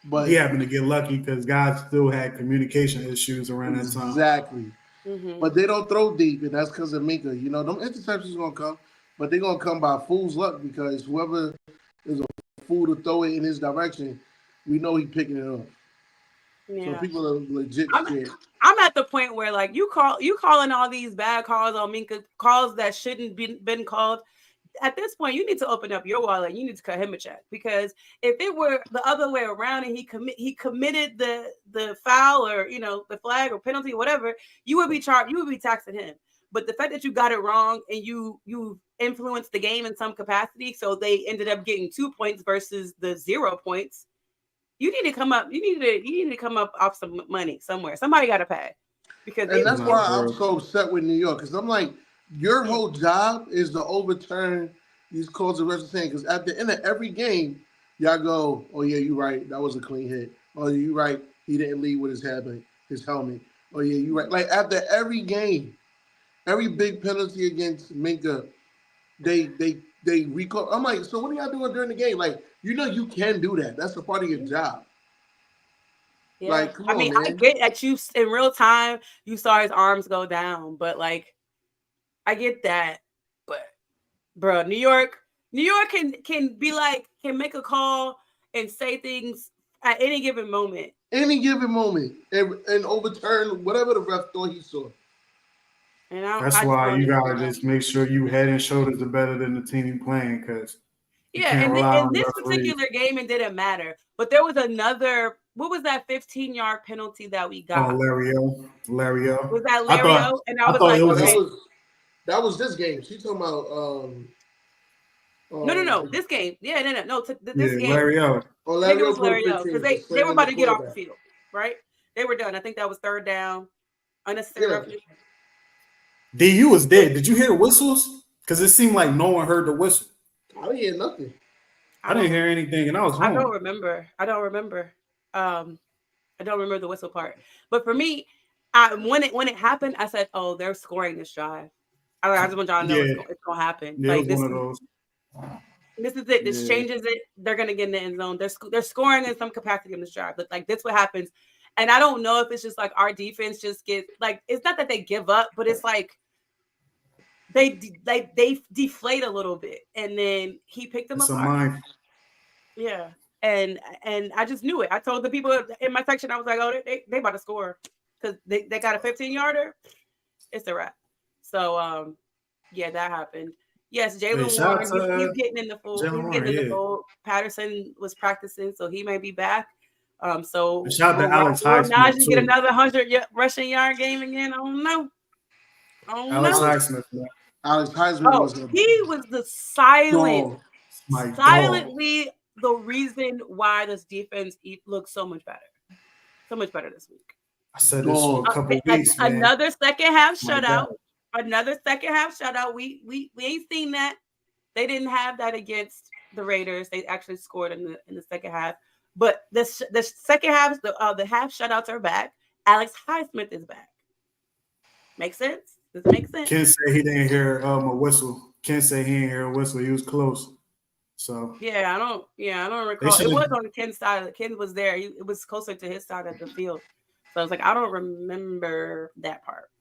But he happened to get lucky because guys still had communication issues around that time. Exactly. Mm-hmm. But they don't throw deep, and that's because of Minka. You know, them interceptions going to come, but they're going to come by fool's luck because whoever is a fool to throw it in his direction, we know he's picking it up. Yeah. So people are legit scared. I'm at the point where, like, you calling all these bad calls on Minka, calls that shouldn't been called. At this point, you need to open up your wallet. You need to cut him a check, because if it were the other way around and he committed the foul or the flag or penalty or whatever, you would be charged. You would be taxing him. But the fact that you got it wrong and you influenced the game in some capacity, so they ended up getting 2 points versus the 0 points. You need to come up. You need to come up off some money somewhere. Somebody got to pay. And that's why I'm so upset with New York, because I'm like, your whole job is to overturn these calls the refs are saying. Because at the end of every game, y'all go, "Oh yeah, you're right. That was a clean hit. Oh, you're right. He didn't lead with his helmet. Oh yeah, you're right." Like after every game, every big penalty against Minka, they recall. I'm like, so what are y'all doing during the game? Like, you can do that. That's a part of your job. Yeah. Like, come on, man. I get that you in real time you saw his arms go down, but like, I get that. But bro, New York can be like, can make a call and say things at any given moment. Any given moment, and overturn whatever the ref thought he saw. And that's why you gotta just make sure you head and shoulders are better than the team you playing, because and in this particular game it didn't matter. But there was another. What was that 15-yard penalty that we got? Oh, Lario. Was that Lario? And I was like, okay. That was this game. She's talking about no. This game. Yeah, no. This game. Lario. Oh, Lario. Lario, because they were about to get off the field, right? They were done. I think that was third down. Unnecessary. DU was dead. Did you hear the whistles? Because it seemed like no one heard the whistle. I didn't hear nothing. I didn't hear anything, and I was home. I don't remember. I don't remember the whistle part. But for me, when it happened, I said, "Oh, they're scoring this drive." I just want y'all to know it's gonna happen. Yeah, like it was this, one of those. this is it. This changes it. They're gonna get in the end zone. They're scoring in some capacity in this drive. But like this, what happens? And I don't know if it's just like our defense just gets like it's not that they give up, but it's like they deflate a little bit, and then he picked them It's a apart. mind. Yeah. And I just knew it. I told the people in my section, I was like, oh, they about to score because they got a 15-yarder. It's a wrap. So yeah, that happened. Yes, Jalen Warren, he's getting in the fold. Patterson was practicing, so he may be back. So shout out to Alex Highsmith. Najee get another 100 rushing yard game again. I don't know. Alex Highsmith. Alex Highsmith he was the silently the reason why this defense looks so much better this week. I said this for a couple weeks. Man. Another second half shutout. We ain't seen that. They didn't have that against the Raiders. They actually scored in the second half. But the second half, the half shutouts are back. Alex Highsmith is back. Make sense? Does it make sense? Ken said he didn't hear a whistle. Ken said he didn't hear a whistle. He was close. So I don't recall. It was on Ken's side. Ken was there. It was closer to his side of the field. So I was like, I don't remember that part.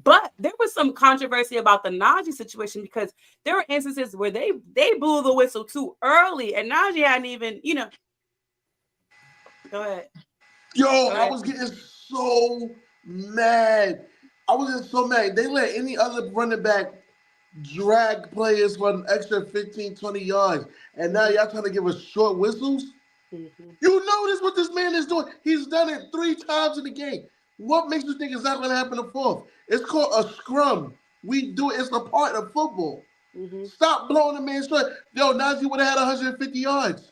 But there was some controversy about the Najee situation because there were instances where they blew the whistle too early, and Najee hadn't even, Go ahead. I was getting so mad. They let any other running back drag players for an extra 15, 20 yards. And now y'all trying to give us short whistles? Mm-hmm. You notice what this man is doing. He's done it 3 times in the game. What makes you think it's not going to happen in the fourth? It's called a scrum. We do it. It's a part of football. Mm-hmm. Stop blowing the man short. Najee would have had 150 yards.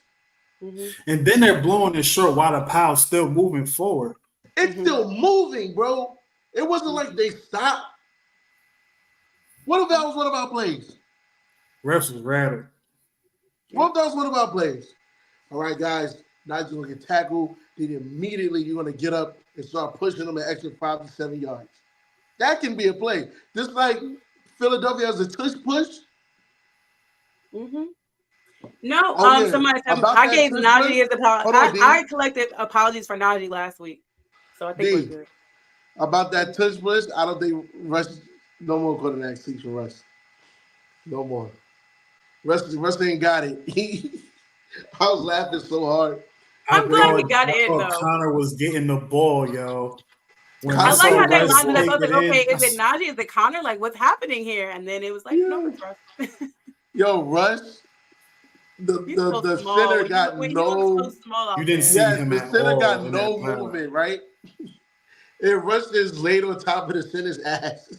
Mm-hmm. And then they're blowing it short while the pile's still moving forward. It's still moving, bro. It wasn't like they stopped. What if that was one of our plays? Refs was rattled. What if that was one of our plays? All right, guys. Najee's going to get tackled. Then immediately you're going to get up and start pushing them an extra 5 to 7 yards. That can be a play. Just like Philadelphia has a tush push. Mm-hmm. No, somebody said I gave Najee his apology. I collected apologies for Najee last week. So I think we're good. About that tush push, I don't think Russ no more quarterback seats for Russ. No more. Russ ain't got it. I was laughing so hard. I'm glad he got it in, though. Connor was getting the ball, yo. I like how they lined it up. I was like, okay, is it Najee? Is it Connor? Like, what's happening here? And then it was like, no, it's Russ. Yo, Russ, the center got no. You didn't see him at all. The center got no movement, right? And Russ just laid on top of the center's ass.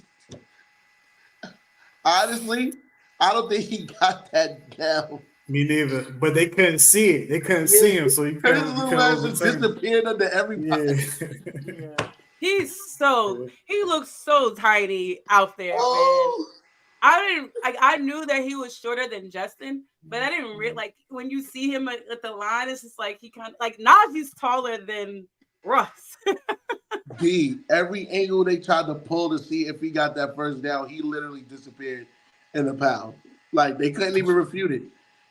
Honestly, I don't think he got that down. Me neither. But they couldn't see it. They couldn't see him, so you couldn't. His little ass just disappeared under everybody. Yeah. He looks so tiny out there, man. I knew that he was shorter than Justin, but I didn't like when you see him at the line, it's just like he kind of like Najee's taller than Russ. Every angle they tried to pull to see if he got that first down, he literally disappeared in the pound. Like they couldn't even refute it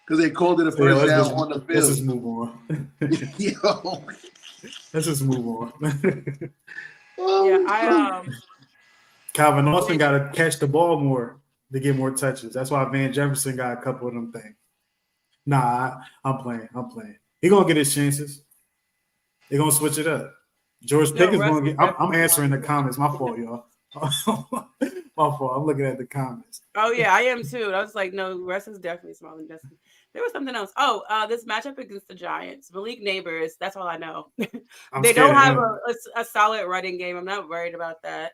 because they called it a first down on the field. Let's just move on. Yo. Let's just move on. Calvin Austin got to catch the ball more to get more touches. That's why Van Jefferson got a couple of them things. Nah, I'm playing. He gonna get his chances. They gonna switch it up. George Pickens gonna get. I'm answering the comments. My fault, y'all. My fault. I'm looking at the comments. Oh yeah, I am too. I was like, no, Russ is definitely smaller than Justin. There was something else. This matchup against the Giants, Malik Neighbors. That's all I know. They don't have a solid running game. I'm not worried about that.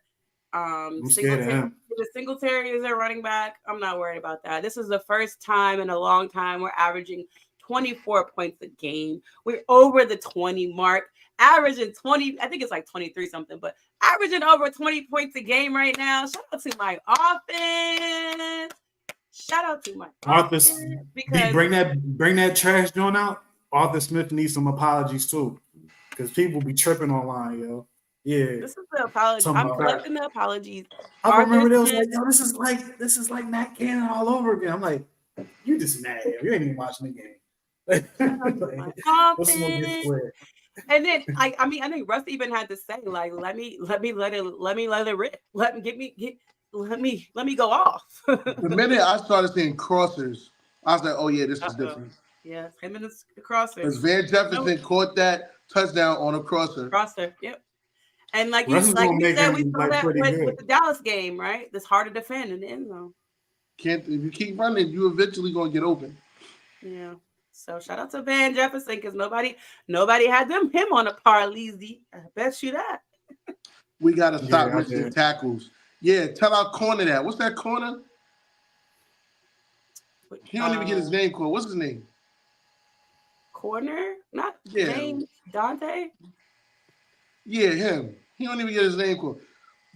Singletary is their running back. I'm not worried about that. This is the first time in a long time we're averaging 24 points a game. We're over the 20 mark, averaging 20. I think it's like 23 something, but averaging over 20 points a game right now. Shout out to my offense. shout out to my Arthur, because bring that trash joint out. Arthur Smith needs some apologies too, because people be tripping online, yo. Yeah, this is the apology. Talking I'm about- collecting the apologies. I Arthur remember they was Smith- like, yo, this is like Nat Cannon all over again. I'm like, you just mad, yo. You ain't even watching the game. Like, what's the one get squared? And then I mean I think Russ even had to say like let me let it rip. Let me go off. The minute I started seeing crossers, I was like, oh yeah, this is different. Yeah, him and the crosser. Because Van Jefferson caught that touchdown on a crosser. Yep. And like you Russ is like gonna you make said, him, we saw like, that pretty with good. the Dallas game, right? That's hard to defend in the end zone. If you keep running, you eventually gonna get open. Yeah. So shout out to Van Jefferson because nobody had him on a parlay. I bet you that. We gotta stop Yeah, I missing did. tackles. Yeah, tell our corner that. What's that corner? He don't even get his name called. What's his name? Corner, not Yeah. James Dante. Yeah, him. He don't even get his name called.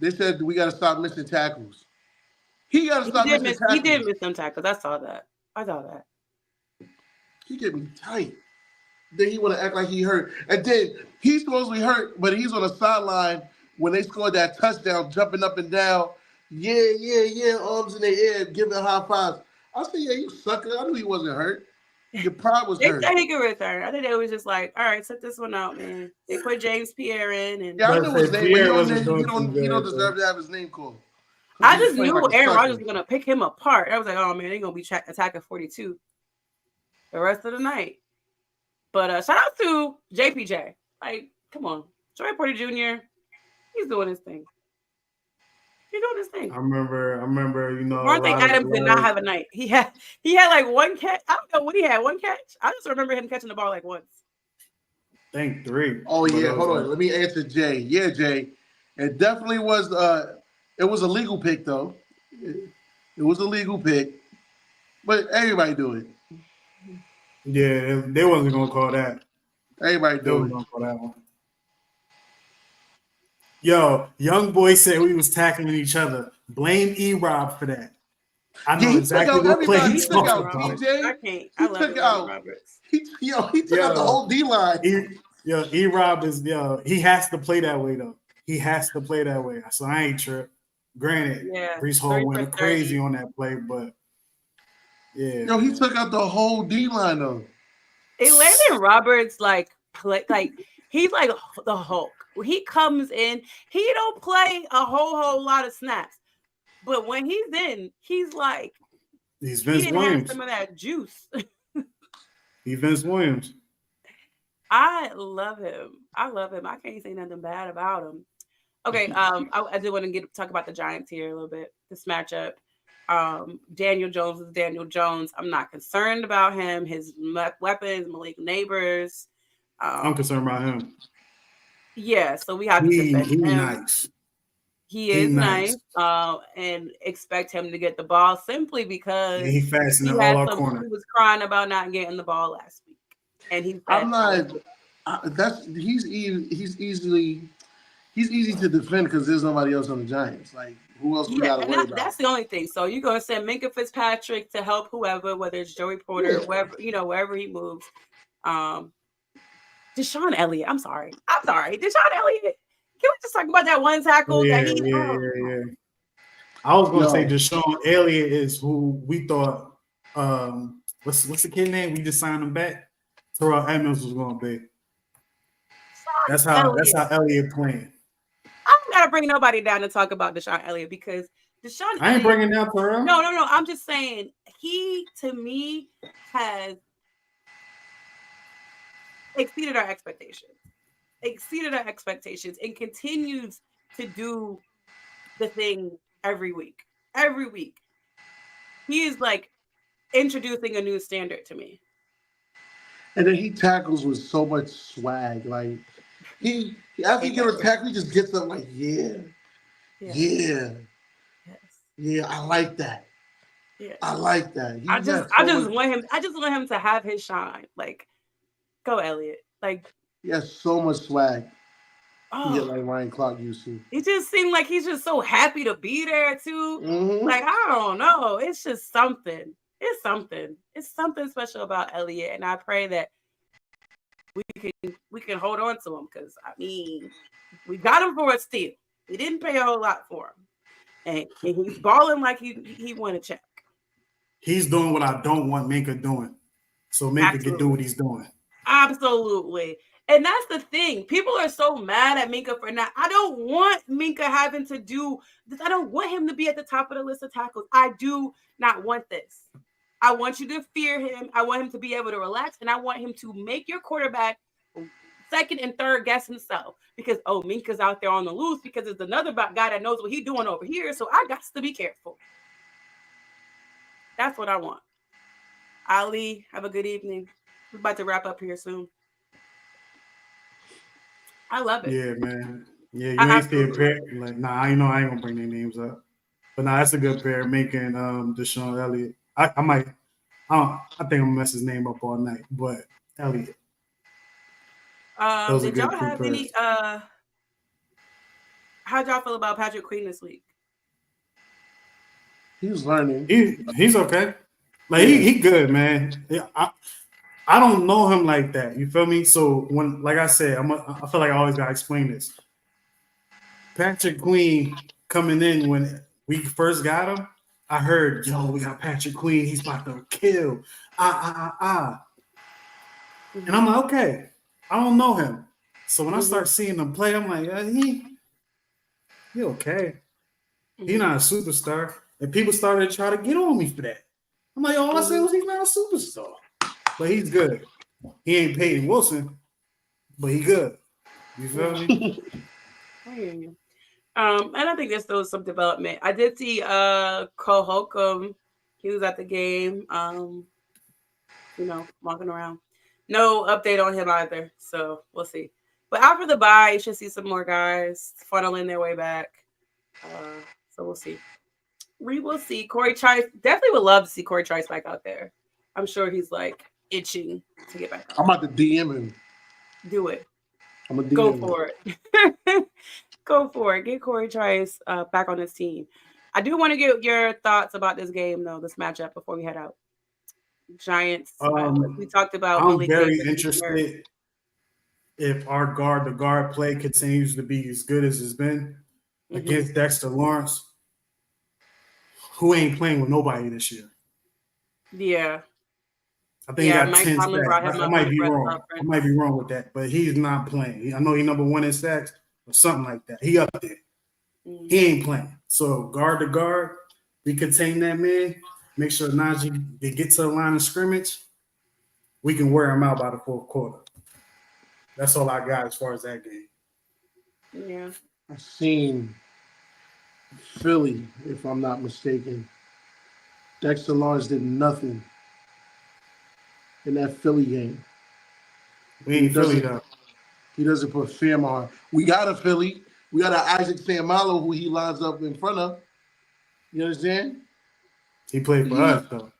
They said we gotta stop missing tackles. He gotta stop missing tackles. He did miss some tackles. I saw that. He get me tight. Then he want to act like he hurt. And then he's supposed to be hurt, but he's on the sideline when they scored that touchdown, jumping up and down. Yeah, arms in the air, giving high fives. I said, yeah, you sucker. I knew he wasn't hurt. Your pride was They hurt. said he could return. I think they was just like, all right, set this one out, man. They put James Pierre in, and Yeah, I knew his name, but Pierre wasn't doing you too don't good, deserve to have his name called. I He's just playing knew like a Aaron sucker. Rodgers was gonna pick him apart. I was like, oh man, they're gonna be attacking 42 the rest of the night. But shout out to JPJ. Like, come on, Joey Porter Jr. He's doing his thing. I remember, you know, Devontae Adams did not have a night. He had like one catch. I don't know what he had. One catch. I just remember him catching the ball like once. I think 3. Oh But yeah, it was hold on. Let me answer Jay. Yeah, Jay. It definitely was. It was a legal pick though. It was a legal pick, but everybody do it. Yeah, they wasn't gonna call that. Everybody They do wasn't it. gonna call that one. Yo, young boy said we was tackling each other. Blame E-Rob for that. I know Yeah, he exactly took out what play everybody. he's He took talking out about. PJ. I can't. He I love took it, out- Roberts. He took out the whole D line. E-Rob is he has to play that way though. He has to play that way. So I ain't tripped. Granted, Yeah, Brees Hall 30 went for crazy 30. on that play, but yeah. Yo, he man. took out the whole D line though. Landon Roberts like he's like the Hulk. When he comes in, he don't play a whole lot of snaps, but when he's in, he's like He's he Vince didn't have Williams. some of that juice. He's Vince Williams. I love him. I can't say nothing bad about him. Okay, I do want to talk about the Giants here a little bit. This matchup. Daniel Jones is Daniel Jones. I'm not concerned about him. His weapons, Malik Neighbors. I'm concerned about him. Yeah, so we have to He defend him. nice. He is nice. And expect him to get the ball simply because And he fastened all our corner. he was crying about not getting the ball last week. And he's I'm not. He's easy to defend because there's nobody else on the Giants. Like who else we gotta worry about? That's the only thing. So you're gonna send Minkah Fitzpatrick to help whoever, whether it's Joey Porter, wherever he moves. Deshaun Elliott. I'm sorry. Deshaun Elliott. Can we just talk about that one tackle Yeah. that he? I was gonna Yo. say Deshaun Elliott is who we thought. What's the kid name? We just signed him back. Terrell Edmonds was gonna be. That's how Elliott playing. I don't gotta bring nobody down to talk about Deshaun Elliott because Deshaun. I ain't bringing down Terrell. No. I'm just saying he to me has exceeded our expectations. And continues to do the thing every week. He is like introducing a new standard to me. And then he tackles with so much swag. Like he after he get a tackle, he just gets up like, yeah, Yes. I like that. Yeah. I like that. I just want him to have his shine. Like, go Elliott. Like, he has so much swag. Yeah, Oh, like Ryan Clark used to. it just seemed like he's just so happy to be there too. Mm-hmm. Like, I don't know. It's just something. It's something. It's something special about Elliott. And I pray that we can hold on to him, because I mean, we got him for a steal. We didn't pay a whole lot for him. And he's balling like he won a check. He's doing what I don't want Minka doing. So Minka can do what he's doing. Absolutely. And that's the thing. People are so mad at Minka for not. I don't want Minka having to do this. I don't want him to be at the top of the list of tackles. I do not want this. I want you to fear him. I want him to be able to relax, and I want him to make your quarterback second and third guess himself, because Minka's out there on the loose because it's another guy that knows what he's doing over here. So I got to be careful. That's what I want. Ali, have a good evening. We're about to wrap up here soon. I love it. Yeah, man. Yeah, you ain't see a pair. Like, nah, I ain't gonna bring their names up. But nah, that's a good pair. Making Deshaun Elliott. I think I'm gonna mess his name up all night. But Elliott. Did y'all have any how'd y'all feel about Patrick Queen this week? He's learning. He's okay. Like he good, man. Yeah, I don't know him like that. You feel me? So when, like I said, I feel like I always gotta explain this. Patrick Queen coming in when we first got him, I heard, yo, we got Patrick Queen. He's about to kill. And I'm like, okay, I don't know him. So when I start seeing him play, I'm like, he okay. He's not a superstar. And people started to try to get on me for that. I'm like, all I said was he's not a superstar. But he's good. He ain't Peyton Wilson, but he good. You feel me? I hear you. And I think there's still some development. I did see Cole Holcomb. He was at the game, walking around. No update on him either, so we'll see. But after the bye, you should see some more guys funneling their way back. So we'll see. We will see. Corey Trice, definitely would love to see Corey Trice back out there. I'm sure he's like itching to get back. I'm about to DM him. Do it. I'm gonna DM Go him. for it. Go for it. Get Corey Trice back on his team. I do want to get your thoughts about this game, though, this matchup, before we head out. Giants. We talked about. I'm very interested if our guard play continues to be as good as it's been against Dexter Lawrence, who ain't playing with nobody this year. Yeah. I think he got 10 sacks. I might be wrong. I might be wrong with that, but he's not playing. I know he's number one in sacks or something like that. He up there. He ain't playing. So guard to guard, we contain that man. Make sure Najee, they get to the line of scrimmage. We can wear him out by the fourth quarter. That's all I got as far as that game. Yeah. I've seen Philly, if I'm not mistaken. Dexter Lawrence did nothing in that Philly game. We ain't Philly, though. He doesn't put fear in my heart. We got a Philly. We got an Isaac Seumalo who he lines up in front of. You understand? He played for us, though.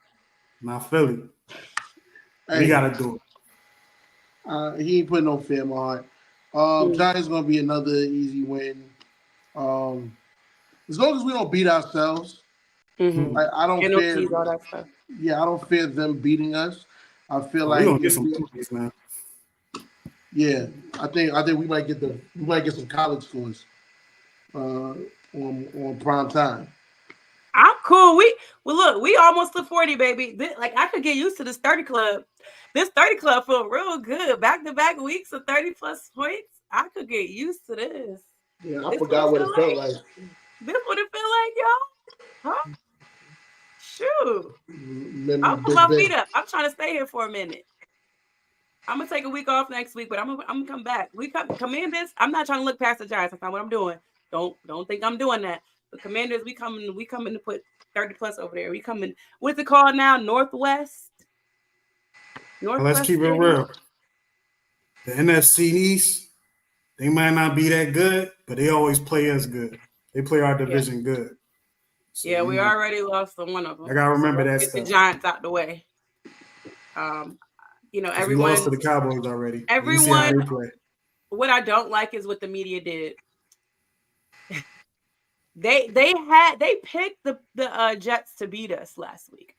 Not Philly. Hey, we got to do it. He ain't putting no fear in my heart. Giants going to be another easy win. As long as we don't beat ourselves. I don't fear. All that stuff. Yeah, I don't fear them beating us. I feel like we gonna get some points, man. Yeah, I think we might get some college scores on prime time. I'm cool. We almost to 40, baby. I could get used to this 30 club. This 30 club feel real good. Back-to-back weeks of 30 plus points. I could get used to this. Yeah, I forgot what it felt like. This what it feel like, y'all? Huh? Shoot. I'll put my feet up. I'm trying to stay here for a minute. I'm gonna take a week off next week, but I'm gonna come back. Commanders. I'm not trying to look past the Giants. That's not what I'm doing. Don't think I'm doing that. But Commanders, we coming to put 30 plus over there. We coming. What's it called now? Northwest. Let's keep it real. The NFC East, they might not be that good, but they always play us good. They play our division good. So, yeah, we already lost to one of them. I gotta remember that stuff. Get the Giants out the way. Everyone we lost to the Cowboys already. Everyone what I don't like is what the media did. They picked the Jets to beat us last week.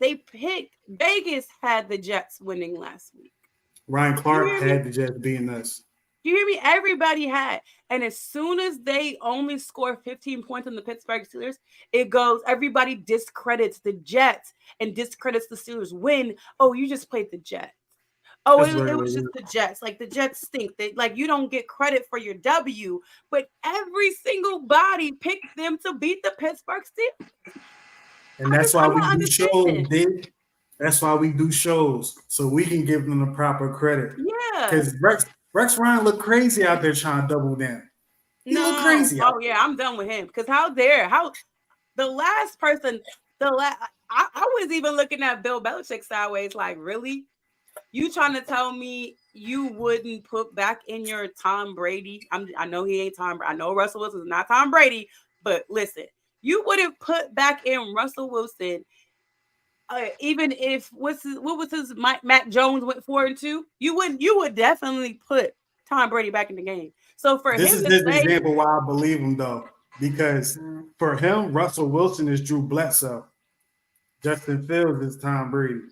Vegas had the Jets winning last week. Ryan Clark had the Jets beating us. Do you hear me? Everybody had. And as soon as they only score 15 points on the Pittsburgh Steelers, it goes, everybody discredits the Jets and discredits the Steelers win. Oh, you just played the Jets. Oh, it was just the Jets. Like, the Jets stink. Like, you don't get credit for your W. But every single body picked them to beat the Pittsburgh Steelers. And that's why we do shows, Dick. That's why we do shows. So we can give them the proper credit. Yeah. Because Rex Ryan looked crazy out there trying to double down. He looked crazy. Oh, yeah, I'm done with him. Because the last person, I was even looking at Bill Belichick sideways, like, really? You trying to tell me you wouldn't put back in your Tom Brady? I know he ain't Tom. I know Russell Wilson is not Tom Brady, but listen, you wouldn't put back in Russell Wilson, even if what was his Matt Jones went 4-2. You would definitely put Tom Brady back in the game. So for this him, is his example why I believe him though, because for him, Russell Wilson is Drew Bledsoe, Justin Fields is Tom Brady.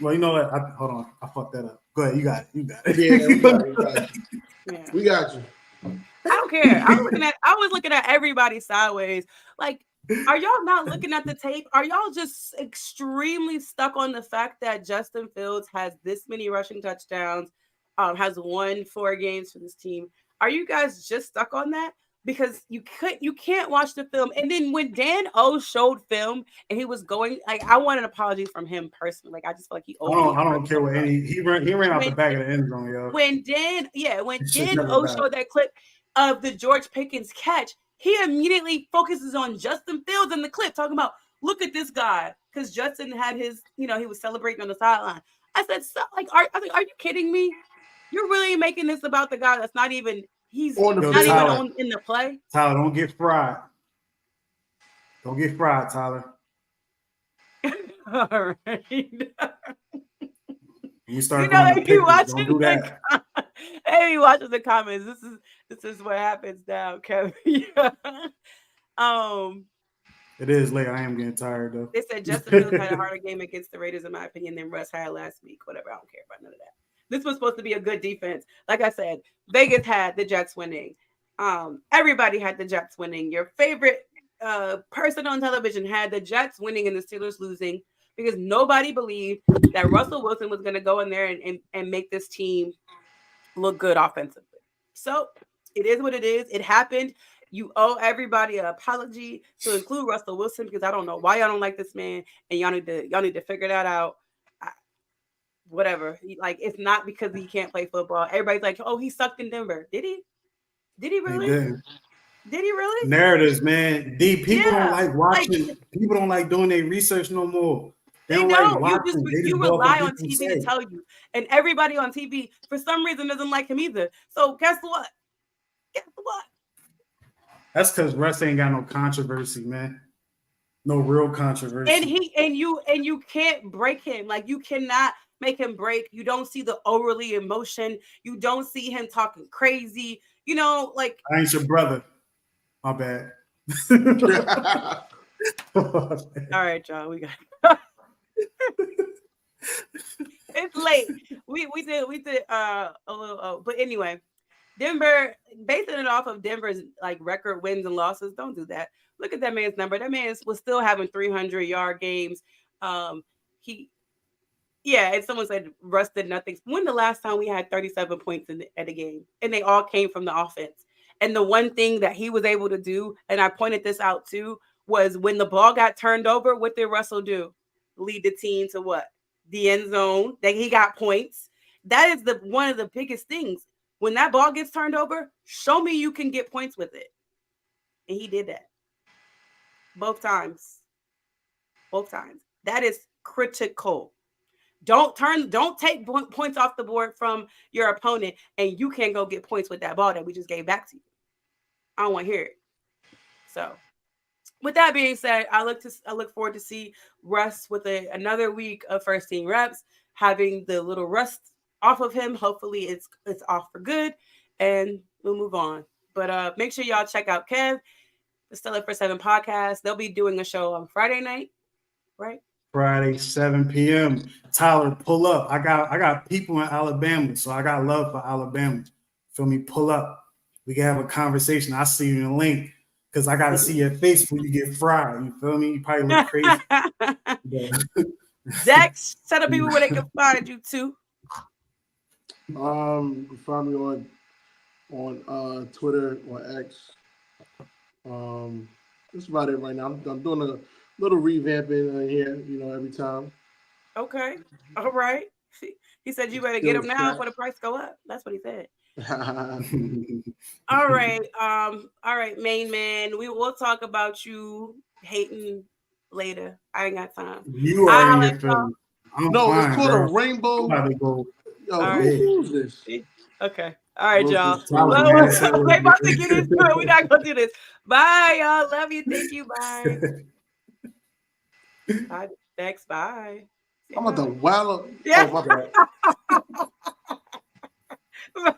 Well, you know what? Hold on, I fucked that up. Go ahead, you got it. Yeah, we got you. I don't care. I was looking at everybody sideways. Like, are y'all not looking at the tape? Are y'all just extremely stuck on the fact that Justin Fields has this many rushing touchdowns, has won 4 games for this team? Are you guys just stuck on that? Because you can't watch the film. And then when Dan O showed film and he was going, like, I want an apology from him personally. Like, I just feel like he I don't care what he ran out the back of the end zone, yo. When Dan O showed that clip of the George Pickens catch, he immediately focuses on Justin Fields in the clip, talking about, look at this guy, because Justin had his, he was celebrating on the sideline. I said, are you kidding me? You're really making this about the guy that's not even. He's not even in the play. Tyler, don't get fried. Don't get fried, Tyler. All right. You start if you watching don't do that. If you watching the comments, this is what happens now, Kevin. It is late. I am getting tired though. They said Justin Fields had a harder game against the Raiders, in my opinion, than Russ had last week. Whatever, I don't care about none of that. This was supposed to be a good defense. Like I said, Vegas had the Jets winning. Everybody had the Jets winning. Your favorite person on television had the Jets winning and the Steelers losing, because nobody believed that Russell Wilson was going to go in there and make this team look good offensively. So it is what it is. It happened. You owe everybody an apology, to include Russell Wilson, because I don't know why y'all don't like this man, and y'all need to figure that out. Whatever. It's not because he can't play football. Everybody's like, oh, he sucked in Denver. Did he? Did he really? Did he really? Narratives, man. People don't like watching. People don't like doing their research no more. They don't like watching. You rely on TV to tell you. And everybody on TV, for some reason, doesn't like him either. So guess what? That's because Russ ain't got no controversy, man. No real controversy. And you can't break him. Like, you cannot make him break. You don't see the overly emotion. You don't see him talking crazy. I ain't your brother. My bad. All right, John, we got it's late. We did a little but anyway, Denver, basing it off of Denver's record wins and losses, don't do that. Look at that man's number. That man was still having 300-yard games. And someone said Russ did nothing. When the last time we had 37 points at a game? And they all came from the offense. And the one thing that he was able to do, and I pointed this out too, was when the ball got turned over, what did Russell do? Lead the team to what? The end zone. That he got points. That is one of the biggest things. When that ball gets turned over, show me you can get points with it. And he did that. Both times. That is critical. Don't take points off the board from your opponent, and you can't go get points with that ball that we just gave back to you. I don't want to hear it. So, with that being said, I look forward to see Russ with another week of first team reps, having the little rust off of him. Hopefully it's off for good and we'll move on. But make sure y'all check out Kev, the Still Up for 7 podcast. They'll be doing a show on Friday night, right? Friday, 7 p.m. Tyler, pull up. I got people in Alabama, so I got love for Alabama. Feel me? Pull up. We can have a conversation. I'll see you in the link because I got to see your face before you get fried. You feel me? You probably look crazy. Dex, tell the people where they can find you too. You can find me on Twitter or X. That's about it right now. I'm doing a little revamping here, every time. Okay. All right. He said you better get them now before the price go up. That's what he said. All right. All right, main man. We will talk about you hating later. I ain't got time. You are in your feelings. No, it's called a rainbow. I'm about to go. Yo, who's this? Okay. All right, y'all. Well, we about to get into it. We're not gonna do this. Bye, y'all. Love you. Thank you. Bye. Bye. Dex. Bye. I'm about to wallow. Yeah. Oh, my bad.